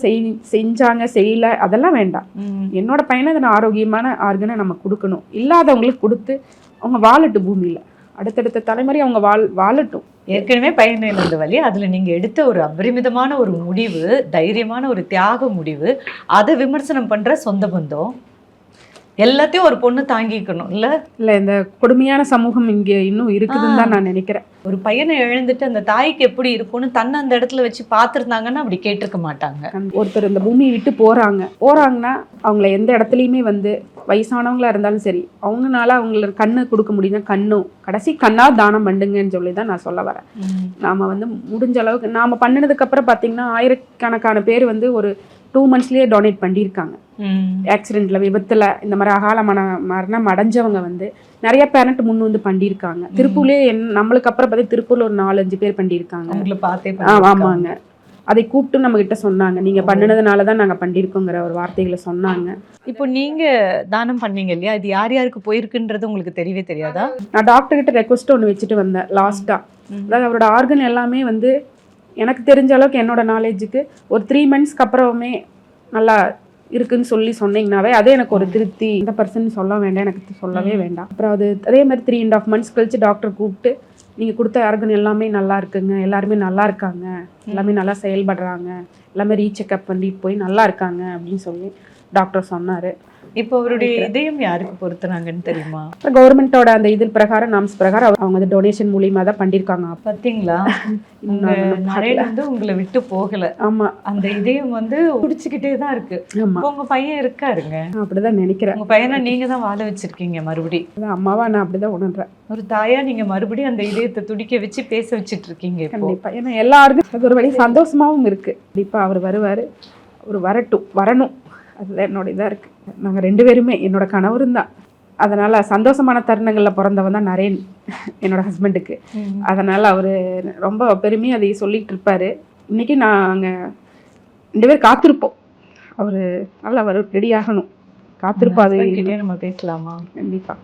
செஞ்சாங்க செய்யல அதெல்லாம் வேண்டாம். என்னோட பையனை நான் ஆரோக்கியமான ஆர்கனை நம்ம கொடுக்கணும். இல்லாதவங்களுக்கு கொடுத்து அவங்க வாழட்டும், பூமியில அடுத்தடுத்த தலைமுறை அவங்க வாழட்டும். ஏற்கனவே பையனில் இருந்த வழி, அதுல நீங்க எடுத்த ஒரு அபரிமிதமான ஒரு முடிவு, தைரியமான ஒரு தியாக முடிவு, அதை விமர்சனம் பண்ற சொந்த பந்தம், எல்லாத்தையும் ஒரு பொண்ணு தாங்கிக்கணும் இல்ல. இந்த கொடுமையான சமூகம் இங்க இன்னும் இருக்குதுன்னு தான் நான் நினைக்கிறேன். ஒரு பையனை இழந்துட்டு அந்த தாய்க்கு எப்படி இருக்கும்னு தன்னை அந்த இடத்துல வச்சு பார்த்துருந்தாங்கன்னா அப்படி கேட்டிருக்க மாட்டாங்க. ஒருத்தர் இந்த பூமியை விட்டு போறாங்கன்னா அவங்கள எந்த இடத்துலையுமே வந்து வயசானவங்களா இருந்தாலும் சரி, அவங்கனால அவங்களுக்கு கண்ணு கொடுக்க முடியும்னா கண்ணும் கடைசி கண்ணா தானம் பண்ணுங்கன்னு சொல்லி தான் நான் சொல்ல வரேன். நாம வந்து முடிஞ்ச அளவுக்கு நாம பண்ணினதுக்கு அப்புறம் பாத்தீங்கன்னா ஆயிரக்கணக்கான பேர் வந்து ஒரு 2 monthsலயே டொனேட் பண்ணியிருக்காங்க. ஆக்சிடென்ட்ல, விபத்துல, இந்த மாதிரி அகால மரணம் அடைஞ்சவங்க வந்து நிறைய பேரண்ட் முன் வந்து பண்ணியிருக்காங்க. திருப்பூர்லயே நம்மளுக்கு அப்புறம் பார்த்து திருப்பூர்ல ஒரு 4-5 பேர் பண்ணியிருக்காங்க. ஆமாங்க, அதை கூப்பிட்டு நம்ம கிட்ட சொன்னாங்க, நீங்க பண்ணினதுனாலதான் நாங்க பண்ணிருக்கோங்கிற ஒரு வார்த்தைகளை சொன்னாங்க. இப்போ நீங்க தானம் பண்ணீங்க இல்லையா, இது யார் யாருக்கு போயிருக்குன்றது உங்களுக்கு தெரியவே தெரியாதா? நான் டாக்டர் கிட்ட ரெக்வஸ்ட் ஒன்று வச்சுட்டு வந்தேன் லாஸ்டா. அதாவது அவரோட ஆர்கன் எல்லாமே வந்து எனக்கு தெரிஞ்ச அளவுக்கு என்னோட நாலேஜுக்கு ஒரு 3 monthsக்கு அப்புறமே நல்லா இருக்குன்னு சொன்னீங்கன்னாவே அதே எனக்கு ஒரு திருப்தி. இந்த பர்சன் சொல்ல வேண்டாம், எனக்கு சொல்லவே வேண்டாம். அப்புறம் அதே மாதிரி 3.5 months கழிச்சு டாக்டர் கூப்பிட்டு நீங்கள் கொடுத்த ஆர்கன் எல்லாமே நல்லா இருக்குங்க, எல்லாருமே நல்லா இருக்காங்க, எல்லாமே நல்லா செயல்படுறாங்க, எல்லாமே ரீசெக்அப் பண்ணி போய் நல்லா இருக்காங்க அப்படின்னு சொல்லி டாக்டர் சொன்னார். இப்போ அவருடைய இதயம் யாருக்கு பொறுத்துனாங்கன்னு தெரியுமா? கவர்மெண்டோட அந்த இதில் பிரகாரம் நாம்ஸ் பிரகாரம் அவங்க வந்து டொனேஷன் மூலியமா தான் பண்ணிருக்காங்க. பார்த்தீங்களா, நிறைய வந்து உங்களை விட்டு போகல. ஆமா, அந்த இதயம் வந்து குடிச்சுக்கிட்டே தான் இருக்கு. உங்க பையன் இருக்காருங்க, அப்படிதான் நினைக்கிறேன். உங்க பையனை நீங்க தான் வாழ வச்சிருக்கீங்க மறுபடியும். அம்மாவா நான் அப்படிதான் உணர்றேன். ஒரு தாயா நீங்க மறுபடியும் அந்த இதயத்தை துடிக்க வச்சு பேச வச்சுட்டு இருக்கீங்க. கண்டிப்பா, ஏன்னா எல்லாருக்கும் அது ஒரு வழி சந்தோஷமாவும் இருக்கு. கண்டிப்பா அவர் வருவாரு, அவர் வரணும், அதுதான் என்னோட இதா இருக்கு. நாங்கள் 2 பேருமே, என்னோட கணவரும் தான். அதனால சந்தோஷமான தருணங்கள்ல பிறந்தவன் தான் நரேன், என்னோட ஹஸ்பண்டுக்கு. அதனால அவரு ரொம்ப பெருமையாக அதை சொல்லிட்டு இருப்பாரு. இன்னைக்கு நாங்கள் 2 பேரும் காத்திருப்போம், அவரு நல்லா ரெடி ஆகணும், காத்திருப்போம். அது நம்ம பேசலாமா? கண்டிப்பா.